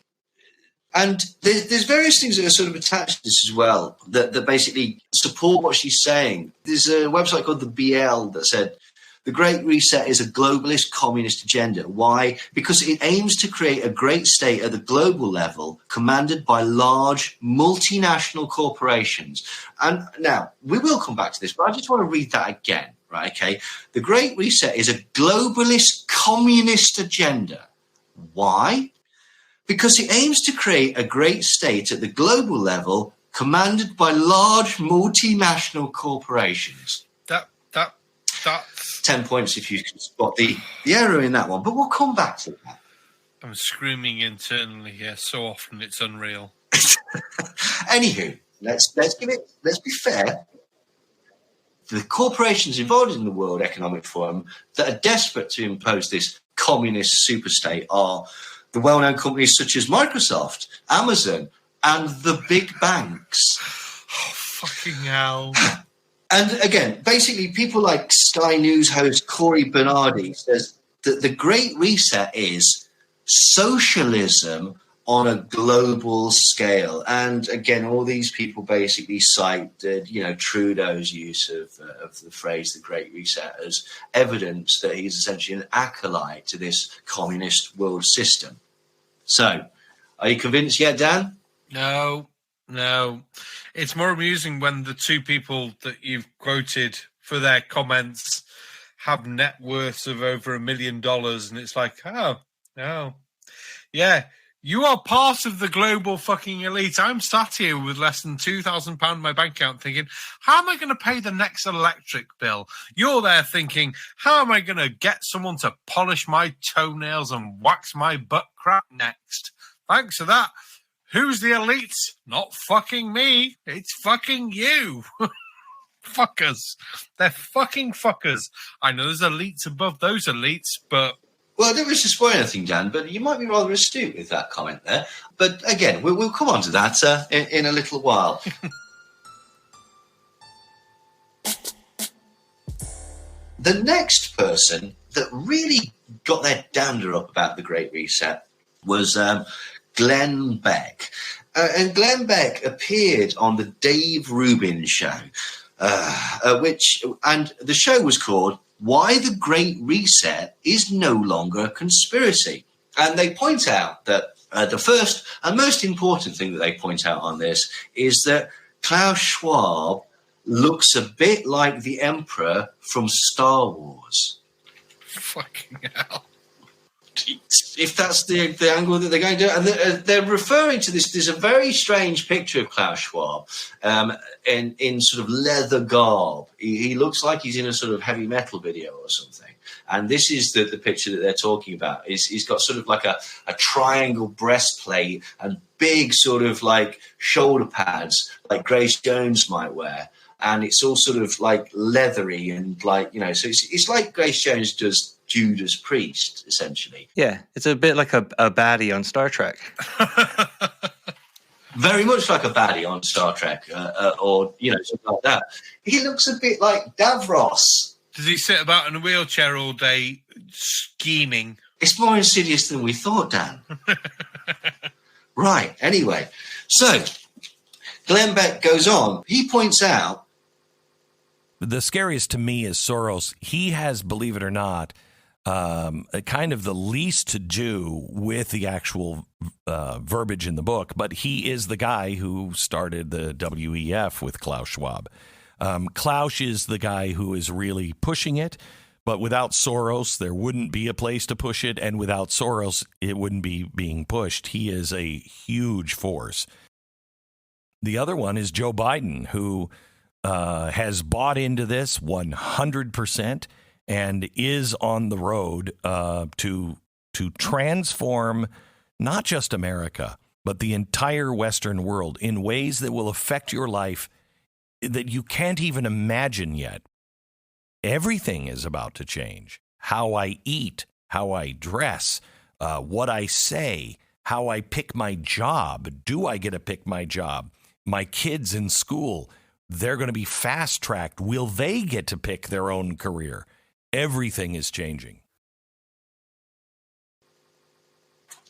And there's various things that are sort of attached to this as well that basically support what she's saying. There's a website called the BL that said, the Great Reset is a globalist communist agenda. Why? Because it aims to create a great state at the global level commanded by large multinational corporations. And now, we will come back to this, but I just want to read that again, right? Okay. The Great Reset is a globalist communist agenda. Why? Because it aims to create a great state at the global level commanded by large multinational corporations. That's 10 points if you can spot the error in that one, but we'll come back to that. I'm screaming internally here so often it's unreal. Anywho, let's be fair. The corporations involved in the World Economic Forum that are desperate to impose this communist superstate are the well-known companies such as Microsoft, Amazon, and the big banks. Oh, fucking hell. And again, basically, people like Sky News host Corey Bernardi says that the Great Reset is socialism on a global scale. And again, all these people basically cite, Trudeau's use of the phrase "the Great Reset" as evidence that he's essentially an acolyte to this communist world system. So, are you convinced yet, Dan? No. It's more amusing when the two people that you've quoted for their comments have net worths of over $1 million, and it's like, oh, no. Yeah, you are part of the global fucking elite. I'm sat here with less than £2,000 in my bank account thinking, how am I going to pay the next electric bill? You're there thinking, how am I going to get someone to polish my toenails and wax my butt crack next? Thanks for that. Who's the elite? Not fucking me. It's fucking you. Fuckers. They're fucking fuckers. I know there's elites above those elites, but... Well, I don't wish to spoil anything, Dan, but you might be rather astute with that comment there. But again, we'll come on to that in a little while. The next person that really got their dander up about the Great Reset was Glenn Beck. And Glenn Beck appeared on the Dave Rubin show, and the show was called Why the Great Reset is No Longer a Conspiracy. And they point out that the first and most important thing that they point out on this is that Klaus Schwab looks a bit like the Emperor from Star Wars. Fucking hell. If that's the angle that they're going to do. And they're referring to this. There's a very strange picture of Klaus Schwab in sort of leather garb. He looks like he's in a sort of heavy metal video or something. And this is the picture that they're talking about. He's got sort of like a triangle breastplate and big sort of like shoulder pads like Grace Jones might wear. And it's all sort of like leathery and like, you know, so it's like Grace Jones does Judas Priest, essentially. Yeah, it's a bit like a baddie on Star Trek. Very much like a baddie on Star Trek or, you know, something like that. He looks a bit like Davros. Does he sit about in a wheelchair all day scheming? It's more insidious than we thought, Dan. Right, anyway. So, Glenn Beck goes on. He points out... The scariest to me is Soros. He has, believe it or not, kind of the least to do with the actual verbiage in the book, but he is the guy who started the WEF with Klaus Schwab. Klaus is the guy who is really pushing it, but without Soros, there wouldn't be a place to push it, and without Soros, it wouldn't be being pushed. He is a huge force. The other one is Joe Biden, who has bought into this 100% and is on the road to transform not just America, but the entire Western world in ways that will affect your life that you can't even imagine yet. Everything is about to change. How I eat, how I dress, what I say, how I pick my job. Do I get to pick my job? My kids in school, they're going to be fast-tracked. Will they get to pick their own career? Everything is changing.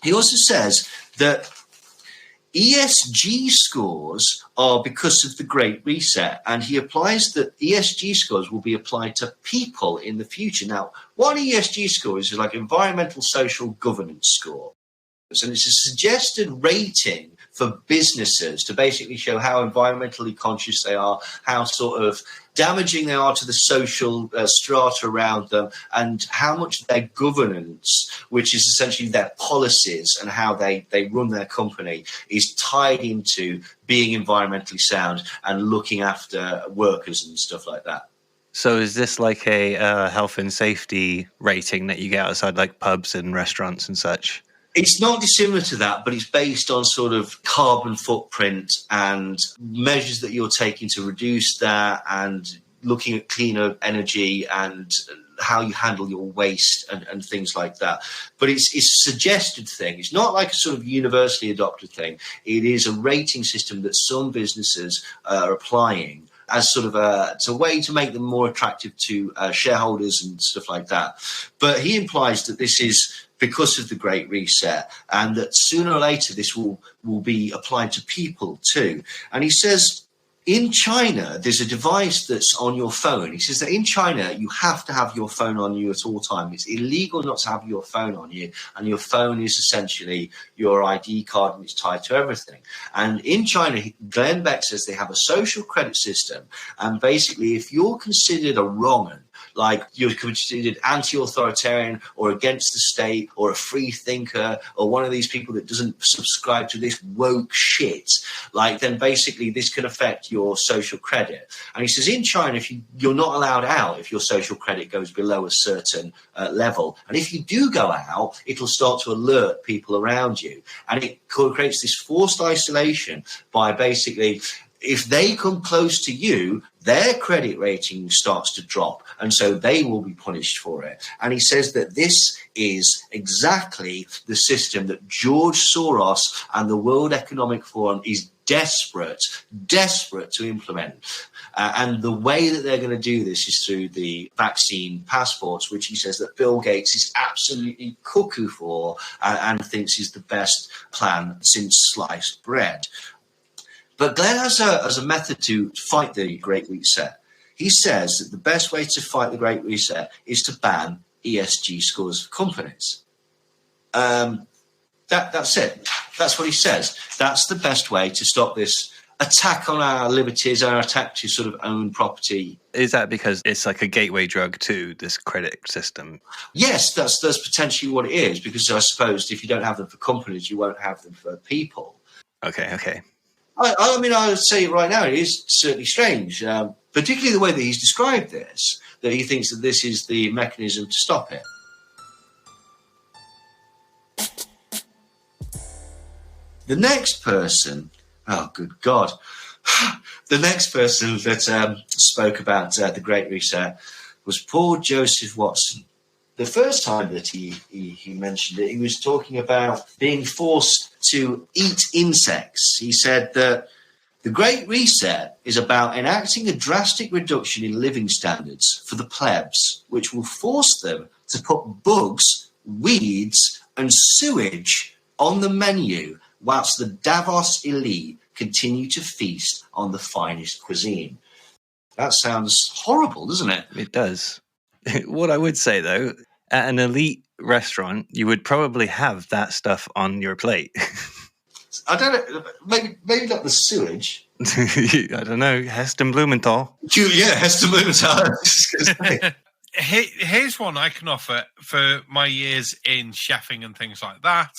He also says that ESG scores are because of the Great Reset, and he applies that ESG scores will be applied to people in the future. Now, what an ESG score is like environmental social governance score. And it's a suggested rating for businesses to basically show how environmentally conscious they are, how sort of damaging they are to the social strata around them, and how much their governance, which is essentially their policies and how they run their company, is tied into being environmentally sound and looking after workers and stuff like that. So is this like a health and safety rating that you get outside like pubs and restaurants and such? It's not dissimilar to that, but it's based on sort of carbon footprint and measures that you're taking to reduce that, and looking at cleaner energy and how you handle your waste and things like that. But it's a suggested thing. It's not like a sort of universally adopted thing. It is a rating system that some businesses are applying as sort of it's a way to make them more attractive to shareholders and stuff like that. But he implies that this is because of the Great Reset, and that sooner or later this will be applied to people too. And he says in China, there's a device that's on your phone. He says that in China, you have to have your phone on you at all times. It's illegal not to have your phone on you, and your phone is essentially your ID card, and it's tied to everything. And in China, Glenn Beck says they have a social credit system, and basically if you're considered a wrong 'un, like you're considered anti-authoritarian or against the state or a free thinker or one of these people that doesn't subscribe to this woke shit, like then basically this can affect your social credit. And he says in China, if you're not allowed out if your social credit goes below a certain level. And if you do go out, it'll start to alert people around you. And it creates this forced isolation by basically, if they come close to you, their credit rating starts to drop, and so they will be punished for it. And he says that this is exactly the system that George Soros and the World Economic Forum is desperate to implement. And the way that they're going to do this is through the vaccine passports, which he says that Bill Gates is absolutely cuckoo for and thinks is the best plan since sliced bread. But Glenn has a method to fight the Great Reset. He says that the best way to fight the Great Reset is to ban ESG scores for companies. That's it. That's what he says. That's the best way to stop this attack on our liberties, our attack to sort of own property. Is that because it's like a gateway drug to this credit system? Yes, that's potentially what it is, because I suppose if you don't have them for companies, you won't have them for people. Okay. I mean, I would say right now it is certainly strange, particularly the way that he's described this, that he thinks that this is the mechanism to stop it. The next person, oh, good God. The next person that spoke about the Great Reset was Paul Joseph Watson. The first time that he mentioned it, he was talking about being forced to eat insects. He said that the Great Reset is about enacting a drastic reduction in living standards for the plebs, which will force them to put bugs, weeds, and sewage on the menu, whilst the Davos elite continue to feast on the finest cuisine. That sounds horrible, doesn't it? It does. What I would say, though, at an elite restaurant, you would probably have that stuff on your plate. I don't know. Maybe not the sewage. I don't know. Heston Blumenthal. Yeah, Heston Blumenthal. Here's one I can offer for my years in chefing and things like that.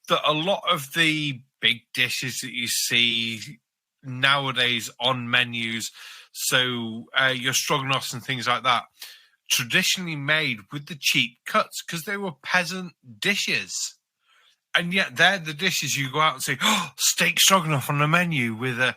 That a lot of the big dishes that you see nowadays on menus, so your stroganoffs and things like that, traditionally made with the cheap cuts because they were peasant dishes. And yet they're the dishes you go out and say, oh, steak stroganoff on the menu with a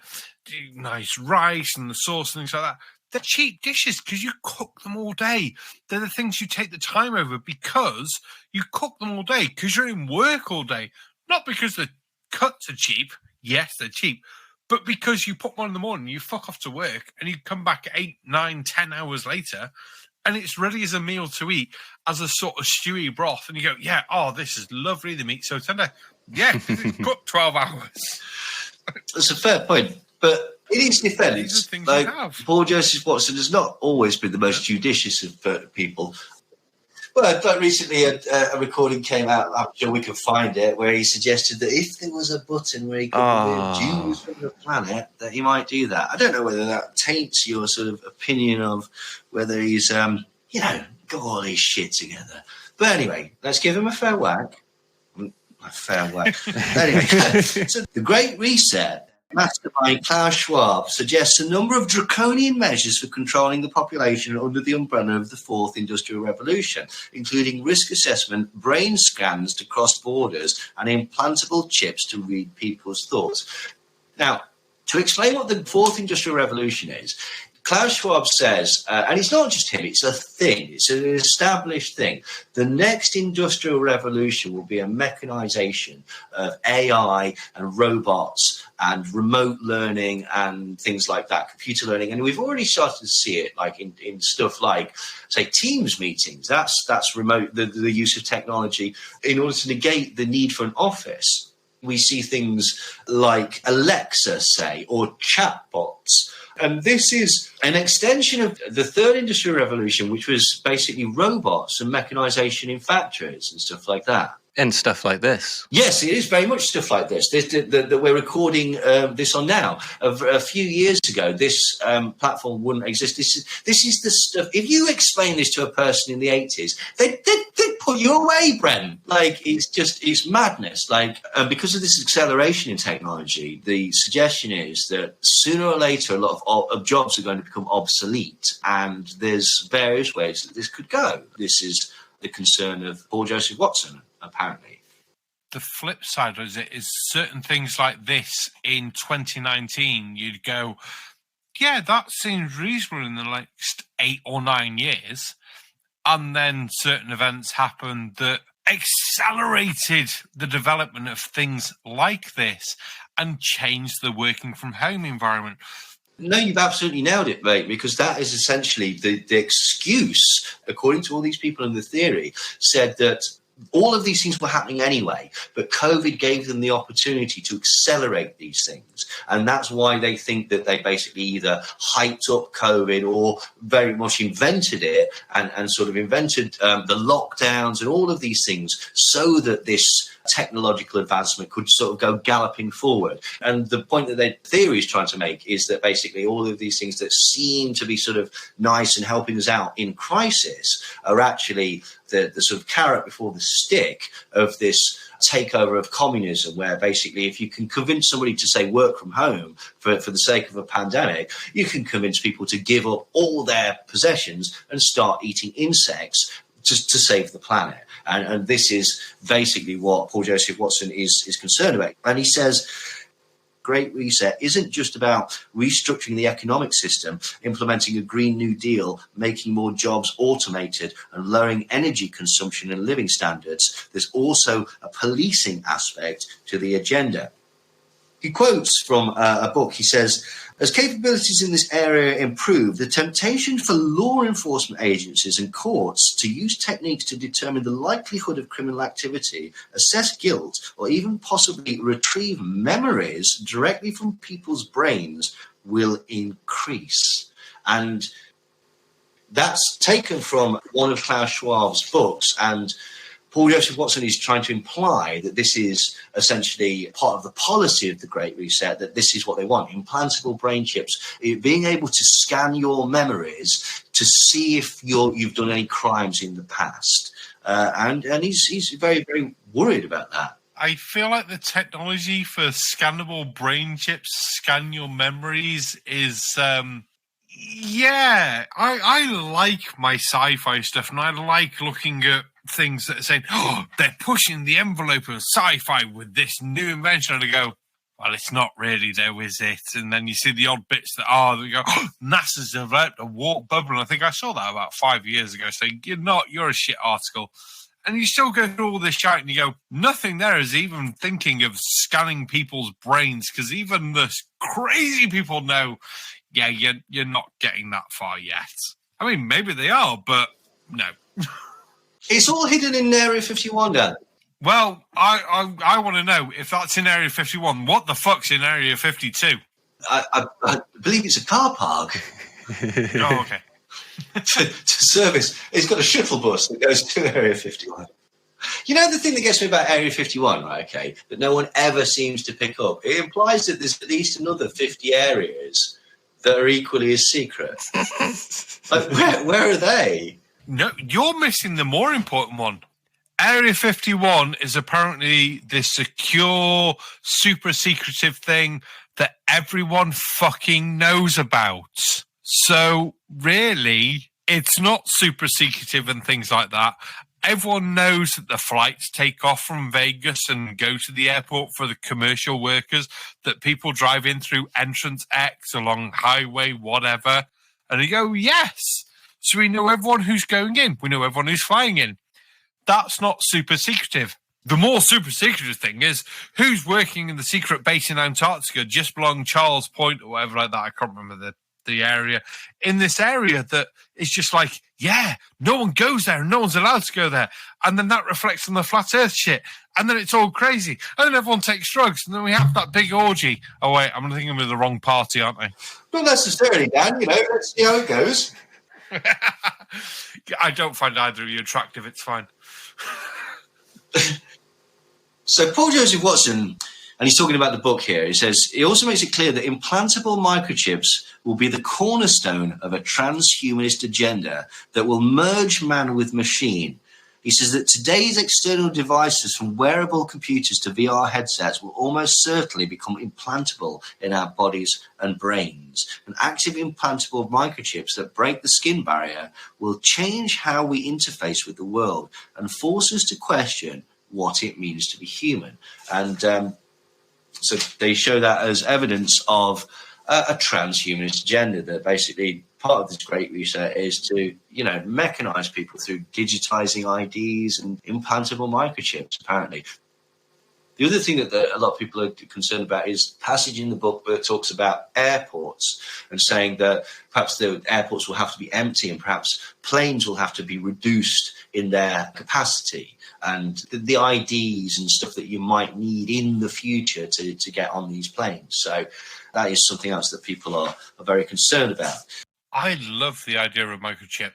nice rice and the sauce and things like that. They're cheap dishes because you cook them all day. They're the things you take the time over because you cook them all day, because you're in work all day. Not because the cuts are cheap. Yes, they're cheap. But because you put one in the morning, you fuck off to work and you come back 8, 9, 10 hours later and it's ready as a meal to eat as a sort of stewy broth. And you go, yeah, oh, this is lovely. The meat's so tender. Yeah, because it's cooked 12 hours. That's a fair point. But in his defence, like, Paul Joseph Watson has not always been the most judicious of people. Well, like recently a recording came out, I'm sure we can find it, where he suggested that if there was a button where he could remove Jews from the planet, that he might do that. I don't know whether that taints your sort of opinion of whether he's, got all his shit together. But anyway, let's give him a fair whack. A fair whack. Anyway, so the Great Reset, mastermind Klaus Schwab, suggests a number of draconian measures for controlling the population under the umbrella of the Fourth Industrial Revolution, including risk assessment, brain scans to cross borders, and implantable chips to read people's thoughts. Now, to explain what the Fourth Industrial Revolution is, Klaus Schwab says, and it's not just him, it's a thing, it's an established thing. The next industrial revolution will be a mechanization of AI and robots and remote learning and things like that, computer learning. And we've already started to see it like in stuff like, say, Teams meetings. That's remote, the use of technology in order to negate the need for an office. We see things like Alexa, say, or chatbots. And this is an extension of the Third Industrial Revolution, which was basically robots and mechanization in factories and stuff like that. And stuff like this. Yes, it is very much stuff like this that we're recording this on now. A few years ago, this platform wouldn't exist. This is the stuff. If you explain this to a person in the 80s, they'd put you away, Brent. Like, it's madness. Like, because of this acceleration in technology, the suggestion is that sooner or later, a lot of jobs are going to become obsolete, and there's various ways that this could go. This is the concern of Paul Joseph Watson, apparently. The flip side of it is certain things like this in 2019, you'd go, yeah, that seems reasonable in the next 8 or 9 years. And then certain events happened that accelerated the development of things like this and changed the working from home environment. No, you've absolutely nailed it, mate, because that is essentially the excuse, according to all these people in the theory, said that all of these things were happening anyway, but COVID gave them the opportunity to accelerate these things. And that's why they think that they basically either hyped up COVID or very much invented it and sort of invented the lockdowns and all of these things so that this technological advancement could sort of go galloping forward. And the point that their theory is trying to make is that basically all of these things that seem to be sort of nice and helping us out in crisis are actually the sort of carrot before the stick of this takeover of communism, where basically if you can convince somebody to say work from home for the sake of a pandemic, you can convince people to give up all their possessions and start eating insects just to save the planet. And this is basically what Paul Joseph Watson is concerned about. And he says, Great Reset isn't just about restructuring the economic system, implementing a Green New Deal, making more jobs automated and lowering energy consumption and living standards. There's also a policing aspect to the agenda. He quotes from a book. He says, as capabilities in this area improve, the temptation for law enforcement agencies and courts to use techniques to determine the likelihood of criminal activity, assess guilt, or even possibly retrieve memories directly from people's brains will increase. And that's taken from one of Klaus Schwab's books, and Paul Joseph Watson is trying to imply that this is essentially part of the policy of the Great Reset, that this is what they want, implantable brain chips, being able to scan your memories to see if you've done any crimes in the past. And he's very, very worried about that. I feel like the technology for scannable brain chips, scan your memories is... I like my sci-fi stuff, and I like looking at things that are saying, oh, they're pushing the envelope of sci-fi with this new invention. And I go, well, it's not really, though, is it? And then you see the odd bits that are, they go, oh, NASA's developed a warp bubble. And I think I saw that about 5 years ago, saying, you're a shit article. And you still go through all this shit and you go, nothing there is even thinking of scanning people's brains, because even the crazy people know, yeah, you're not getting that far yet. I mean, maybe they are, but no. It's all hidden in Area 51, Dan. Well, I want to know, if that's in Area 51, what the fuck's in Area 52? I believe it's a car park. Oh, okay. to service. It's got a shuttle bus that goes to Area 51. You know, the thing that gets me about Area 51, right, okay, that no one ever seems to pick up, it implies that there's at least another 50 areas that are equally as secret. Like, where are they? No, you're missing the more important one. Area 51 is apparently this secure, super secretive thing that everyone fucking knows about. So, really, it's not super secretive and things like that. Everyone knows that the flights take off from Vegas and go to the airport for the commercial workers, that people drive in through entrance X along highway, whatever. And you go, yes. So we know everyone who's going in. We know everyone who's flying in. That's not super secretive. The more super secretive thing is who's working in the secret base in Antarctica just along Charles Point or whatever like that. I can't remember the area. In this area that is just like, yeah, no one goes there and no one's allowed to go there. And then that reflects on the flat earth shit. And then it's all crazy. And then everyone takes drugs. And then we have that big orgy. Oh, wait, I'm thinking of the wrong party, aren't I? Not necessarily, Dan. Let's see how it goes. I don't find either of you attractive. It's fine. So Paul Joseph Watson, and he's talking about the book here, he says, he also makes it clear that implantable microchips will be the cornerstone of a transhumanist agenda that will merge man with machine. He says that today's external devices, from wearable computers to VR headsets, will almost certainly become implantable in our bodies and brains. And active implantable microchips that break the skin barrier will change how we interface with the world and force us to question what it means to be human. And so they show that as evidence of a transhumanist agenda, that basically part of this great reset is to, mechanize people through digitizing IDs and implantable microchips, apparently. The other thing that a lot of people are concerned about is a passage in the book that talks about airports and saying that perhaps the airports will have to be empty and perhaps planes will have to be reduced in their capacity, and the IDs and stuff that you might need in the future to get on these planes. So that is something else that people are very concerned about. I love the idea of a microchip.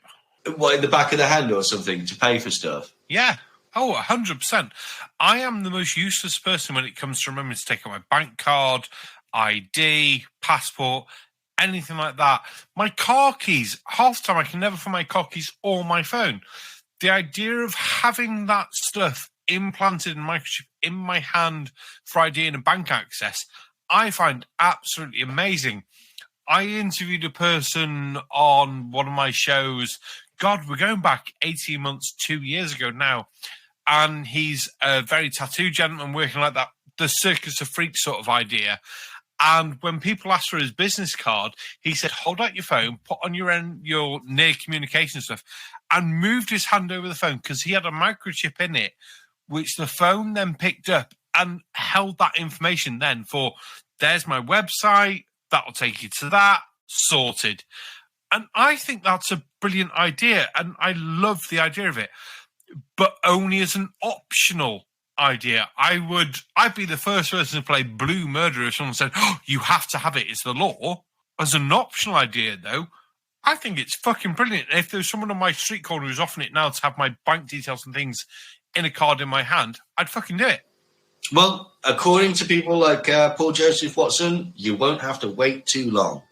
What, in the back of the hand or something to pay for stuff? Yeah. Oh, 100%. I am the most useless person when it comes to remembering to take out my bank card, ID, passport, anything like that. My car keys, half the time I can never find my car keys or my phone. The idea of having that stuff implanted in microchip in my hand for ID and bank access, I find absolutely amazing. I interviewed a person on one of my shows. God, we're going back 18 months, 2 years ago now. And he's a very tattooed gentleman working like that, the Circus of Freaks sort of idea. And when people asked for his business card, he said, hold out your phone, put on your near communication stuff, and moved his hand over the phone because he had a microchip in it, which the phone then picked up and held that information then for, there's my website, that'll take you to that, sorted. And I think that's a brilliant idea, and I love the idea of it, but only as an optional idea. I'd be the first person to play Blue Murder if someone said, oh, you have to have it, it's the law. As an optional idea, though, I think it's fucking brilliant. If there's someone on my street corner who's offering it now to have my bank details and things in a card in my hand, I'd fucking do it. Well, according to people like Paul Joseph Watson, you won't have to wait too long.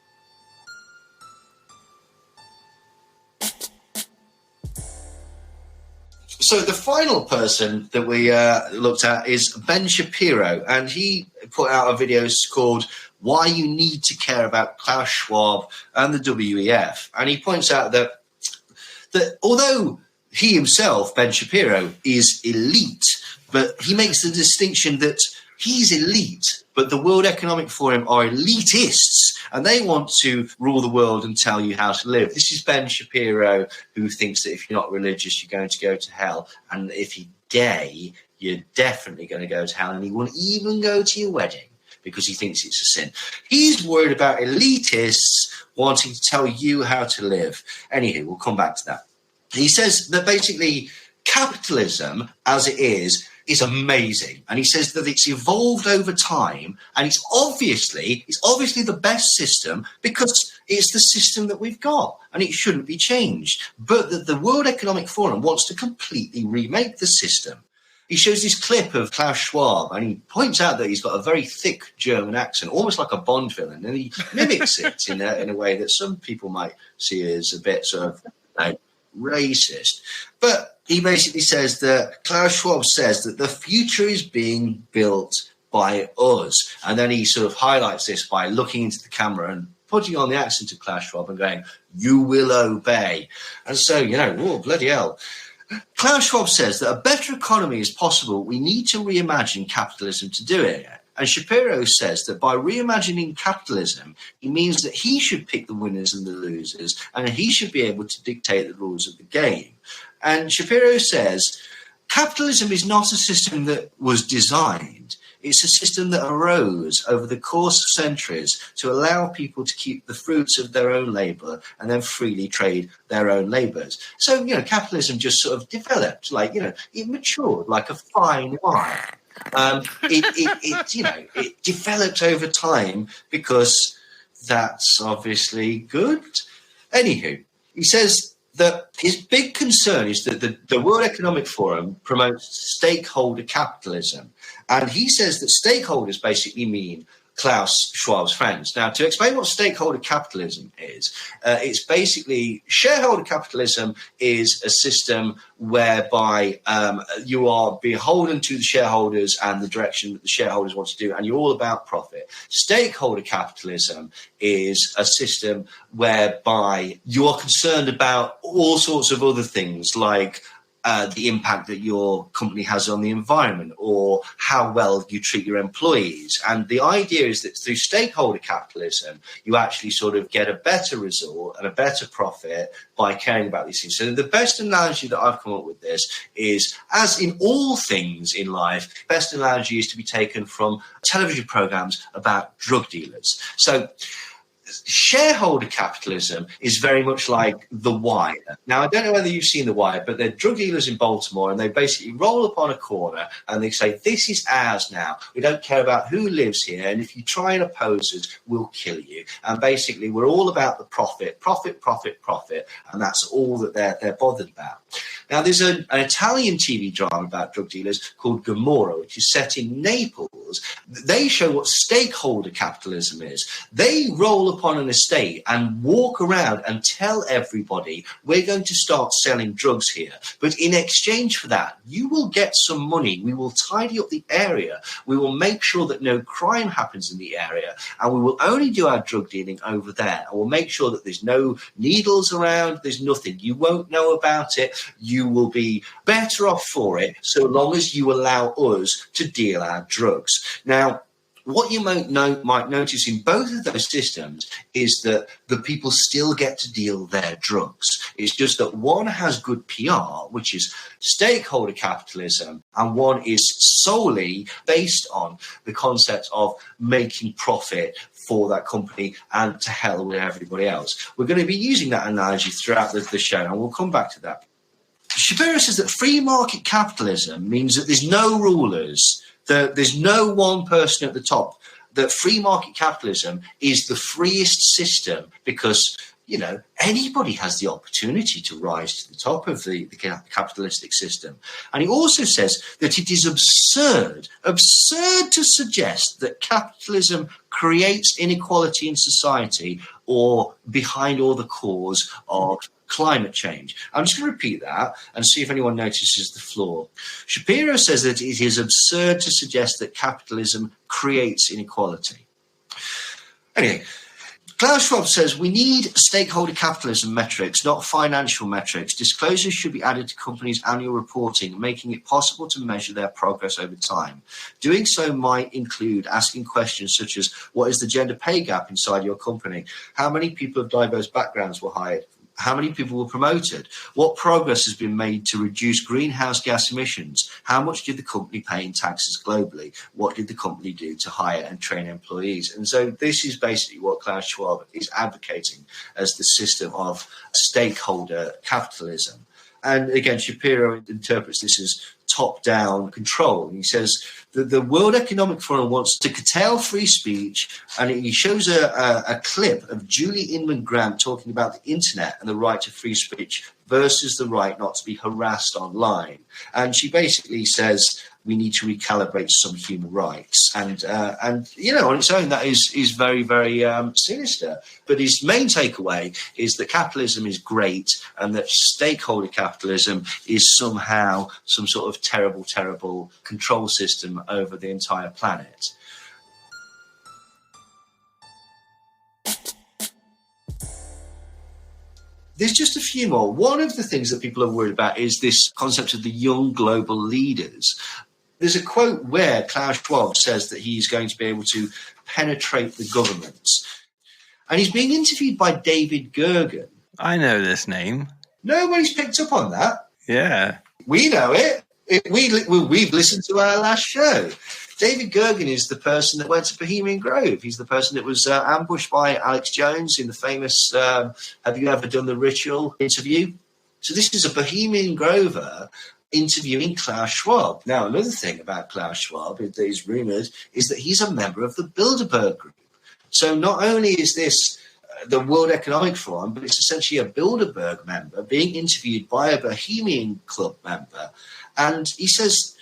So the final person that we looked at is Ben Shapiro, and he put out a video called Why You Need to Care About Klaus Schwab and the WEF. And he points out that although he himself, Ben Shapiro, is elite, but he makes the distinction that he's elite, but the World Economic Forum are elitists, and they want to rule the world and tell you how to live. This is Ben Shapiro, who thinks that if you're not religious, you're going to go to hell, and if you're gay, you're definitely going to go to hell, and he won't even go to your wedding because he thinks it's a sin. He's worried about elitists wanting to tell you how to live. Anywho, we'll come back to that. He says that basically capitalism, as it is amazing, and he says that it's evolved over time, and it's obviously the best system because it's the system that we've got, and it shouldn't be changed. But that the World Economic Forum wants to completely remake the system. He shows this clip of Klaus Schwab, and he points out that he's got a very thick German accent, almost like a Bond villain, and he mimics it in a way that some people might see as a bit sort of racist. But he basically says that Klaus Schwab says that the future is being built by us. And then he sort of highlights this by looking into the camera and putting on the accent of Klaus Schwab and going, you will obey. And so, oh, bloody hell. Klaus Schwab says that a better economy is possible. We need to reimagine capitalism to do it. And Shapiro says that by reimagining capitalism, he means that he should pick the winners and the losers, and he should be able to dictate the rules of the game. And Shapiro says, capitalism is not a system that was designed. It's a system that arose over the course of centuries to allow people to keep the fruits of their own labour and then freely trade their own labours. So, capitalism just sort of developed, it matured like a fine wine. It developed over time because that's obviously good. Anywho, he says his big concern is that the World Economic Forum promotes stakeholder capitalism. And he says that stakeholders basically mean Klaus Schwab's friends. Now, to explain what stakeholder capitalism is, it's basically shareholder capitalism is a system whereby you are beholden to the shareholders and the direction that the shareholders want to do, and you're all about profit. Stakeholder capitalism is a system whereby you are concerned about all sorts of other things, like the impact that your company has on the environment, or how well you treat your employees. And the idea is that through stakeholder capitalism, you actually sort of get a better result and a better profit by caring about these things. So the best analogy that I've come up with this is, as in all things in life, best analogy is to be taken from television programs about drug dealers. So shareholder capitalism is very much like The Wire. Now, I don't know whether you've seen The Wire, but they're drug dealers in Baltimore, and they basically roll upon a corner and they say, this is ours now. We don't care about who lives here, and if you try and oppose us, we'll kill you. And basically, we're all about the profit, and that's all that they're bothered about. Now, there's an Italian TV drama about drug dealers called Gomorrah, which is set in Naples. They show what stakeholder capitalism is. They roll upon an estate and walk around and tell everybody, we're going to start selling drugs here. But in exchange for that, you will get some money. We will tidy up the area. We will make sure that no crime happens in the area. And we will only do our drug dealing over there. And we'll make sure that there's no needles around. There's nothing. You won't know about it. You will be better off for it so long as you allow us to deal our drugs. Now, what you might notice in both of those systems is that the people still get to deal their drugs. It's just that one has good PR, which is stakeholder capitalism, and one is solely based on the concept of making profit for that company, and to hell with everybody else. We're going to be using that analogy throughout the show, and we'll come back to that. Shapiro says that free market capitalism means that there's no rulers, that there's no one person at the top, that free market capitalism is the freest system because, you know, anybody has the opportunity to rise to the top of the capitalistic system. And he also says that it is absurd to suggest that capitalism creates inequality in society or behind all the cause of climate change. I'm just going to repeat that and see if anyone notices the flaw. Shapiro says that it is absurd to suggest that capitalism creates inequality. Anyway, Klaus Schwab says we need stakeholder capitalism metrics, not financial metrics. Disclosures should be added to companies' annual reporting, making it possible to measure their progress over time. Doing so might include asking questions such as, what is the gender pay gap inside your company? How many people of diverse backgrounds were hired? How many people were promoted? What progress has been made to reduce greenhouse gas emissions? How much did the company pay in taxes globally? What did the company do to hire and train employees? And so this is basically what Klaus Schwab is advocating as the system of stakeholder capitalism. And again, Shapiro interprets this as top-down control. He says that the World Economic Forum wants to curtail free speech, and he shows a clip of Julie Inman Grant talking about the internet and the right to free speech versus the right not to be harassed online. And she basically says we need to recalibrate some human rights. And you know, on its own, that is very, very sinister. But his main takeaway is that capitalism is great and that stakeholder capitalism is somehow some sort of terrible, terrible control system over the entire planet. There's just a few more. One of the things that people are worried about is this concept of the young global leaders. There's a quote where Klaus Schwab says that he's going to be able to penetrate the governments. And he's being interviewed by David Gergen. I know this name. Nobody's picked up on that. Yeah. We know it. We've listened to our last show. David Gergen is the person that went to Bohemian Grove. He's the person that was ambushed by Alex Jones in the famous Have You Ever Done the Ritual interview. So this is a Bohemian Grover interviewing Klaus Schwab. Now, another thing about Klaus Schwab that is rumoured is that he's a member of the Bilderberg Group. So not only is this the World Economic Forum, but it's essentially a Bilderberg member being interviewed by a Bohemian Club member. And he says,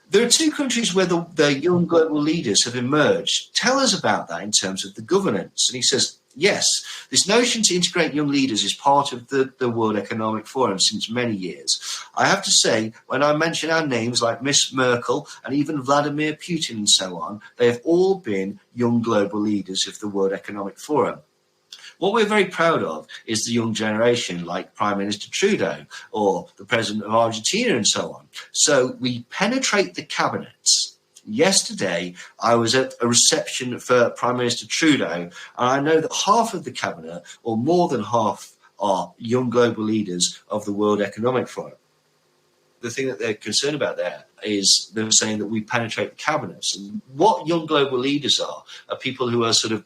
there are two countries where the young global leaders have emerged. Tell us about that in terms of the governance. And he says, yes, this notion to integrate young leaders is part of the World Economic Forum since many years. I have to say, when I mention our names like Miss Merkel and even Vladimir Putin and so on, they have all been young global leaders of the World Economic Forum. What we're very proud of is the young generation like Prime Minister Trudeau or the President of Argentina and so on. So we penetrate the cabinets. Yesterday, I was at a reception for Prime Minister Trudeau, and I know that half of the cabinet, or more than half, are young global leaders of the World Economic Forum. The thing that they're concerned about there is they're saying that we penetrate the cabinets. And what young global leaders are people who are sort of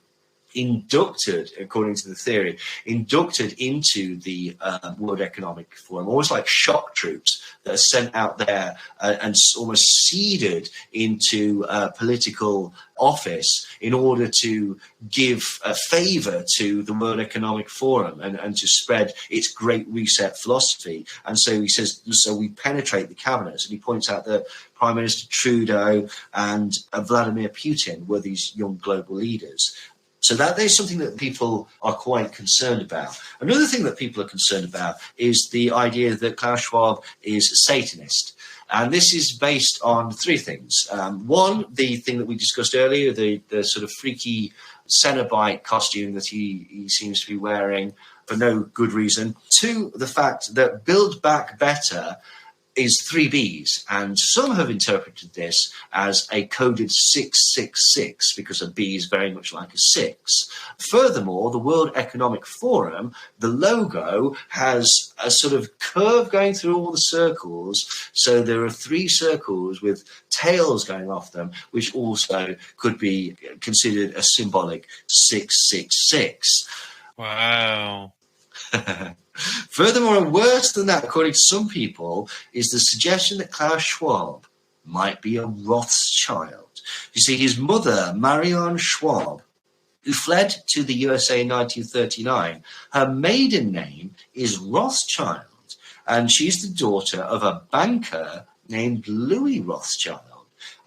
inducted, according to the theory, inducted into the World Economic Forum, almost like shock troops that are sent out there and almost seeded into political office in order to give a favour to the World Economic Forum and to spread its Great Reset philosophy. And so he says, so we penetrate the cabinets. And he points out that Prime Minister Trudeau and Vladimir Putin were these young global leaders. So that is something that people are quite concerned about. Another thing that people are concerned about is the idea that Klaus Schwab is a Satanist. And this is based on three things. One, the thing that we discussed earlier, the sort of freaky Cenobite costume that he seems to be wearing for no good reason. Two, the fact that Build Back Better is 3 Bs, and some have interpreted this as a coded 666 because a B is very much like a 6. Furthermore, the World Economic Forum, the logo has a sort of curve going through all the circles, so there are 3 circles with tails going off them, which also could be considered a symbolic 666. Wow. Furthermore, and worse than that, according to some people, is the suggestion that Klaus Schwab might be a Rothschild. You see, his mother, Marianne Schwab, who fled to the USA in 1939, her maiden name is Rothschild, and she's the daughter of a banker named Louis Rothschild.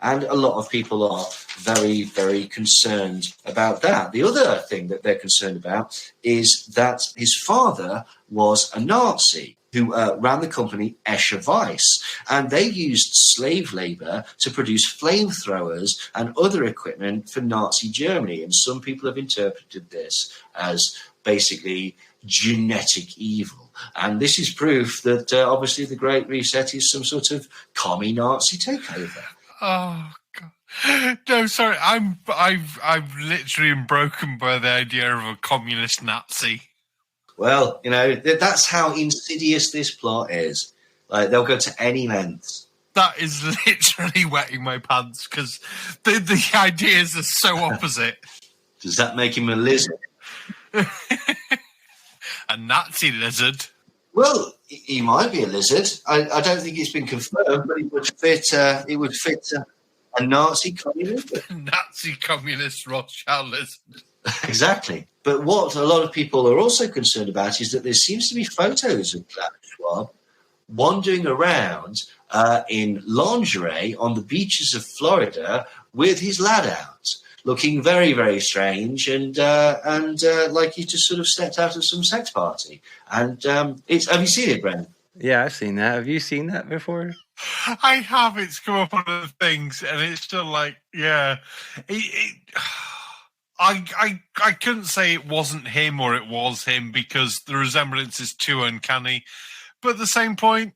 And a lot of people are very, very concerned about that. The other thing that they're concerned about is that his father was a Nazi who ran the company Escher Weiss, and they used slave labor to produce flamethrowers and other equipment for Nazi Germany. And some people have interpreted this as basically genetic evil. And this is proof that obviously the Great Reset is some sort of commie Nazi takeover. Oh God! No, sorry. I've literally been broken by the idea of a communist Nazi. Well, you know, that's how insidious this plot is. Like, they'll go to any lengths. That is literally wetting my pants because the ideas are so opposite. Does that make him a lizard? A Nazi lizard. Well, he might be a lizard. I don't think it's been confirmed, but it would fit. It would fit a Nazi communist. Nazi communist Rothschild lizard. Exactly. But what a lot of people are also concerned about is that there seems to be photos of Klaus Schwab wandering around in lingerie on the beaches of Florida with his lad out, looking very, very strange and like he just sort of stepped out of some sex party. And have you seen it, Brent? Yeah, I've seen that. Have you seen that before? I have. It's come up on other things, and it's still like, yeah. I couldn't say it wasn't him or it was him because the resemblance is too uncanny. But at the same point,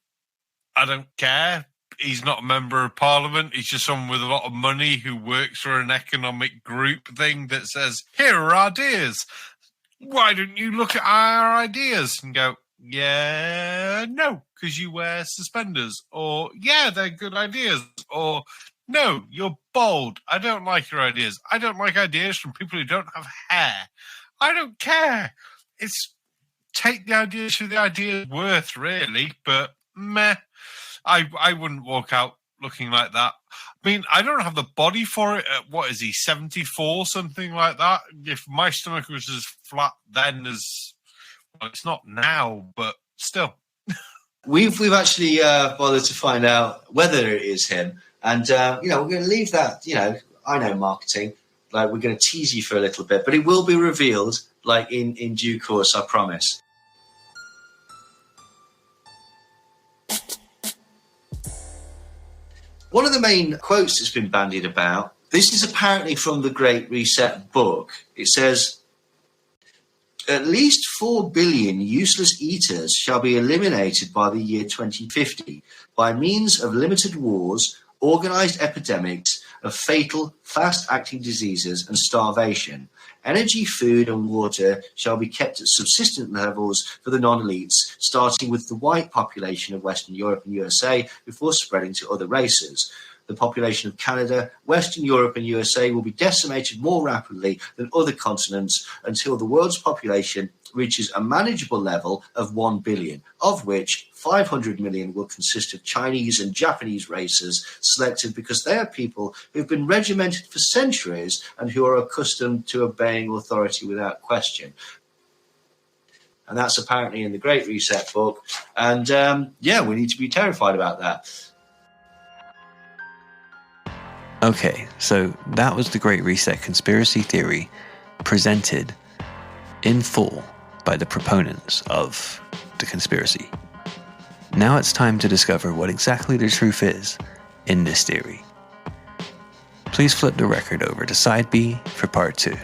I don't care. He's not a member of parliament. He's just someone with a lot of money who works for an economic group thing that says, here are ideas. Why don't you look at our ideas and go, yeah, no, because you wear suspenders. Or, yeah, they're good ideas. Or, no, you're bold. I don't like your ideas. I don't like ideas from people who don't have hair. I don't care. It's take the ideas for the idea's worth, really. But, meh. I wouldn't walk out looking like that. I mean, I don't have the body for it at, what is he, 74, something like that? If my stomach was as flat then as, well, it's not now, but still. We've actually bothered to find out whether it is him. And, we're going to leave that, I know marketing. Like, we're going to tease you for a little bit, but it will be revealed, like, in due course, I promise. One of the main quotes that's been bandied about, this is apparently from the Great Reset book. It says, at least 4 billion useless eaters shall be eliminated by the year 2050 by means of limited wars, organised epidemics of fatal, fast-acting diseases and starvation. Energy, food and water shall be kept at subsistent levels for the non-elites, starting with the white population of Western Europe and USA before spreading to other races. The population of Canada, Western Europe and USA will be decimated more rapidly than other continents until the world's population reaches a manageable level of 1 billion, of which 500 million will consist of Chinese and Japanese races selected because they are people who've been regimented for centuries and who are accustomed to obeying authority without question. And that's apparently in the Great Reset book. And we need to be terrified about that. Okay, so that was the Great Reset conspiracy theory presented in full by the proponents of the conspiracy. Now it's time to discover what exactly the truth is in this theory. Please flip the record over to side B for part 2.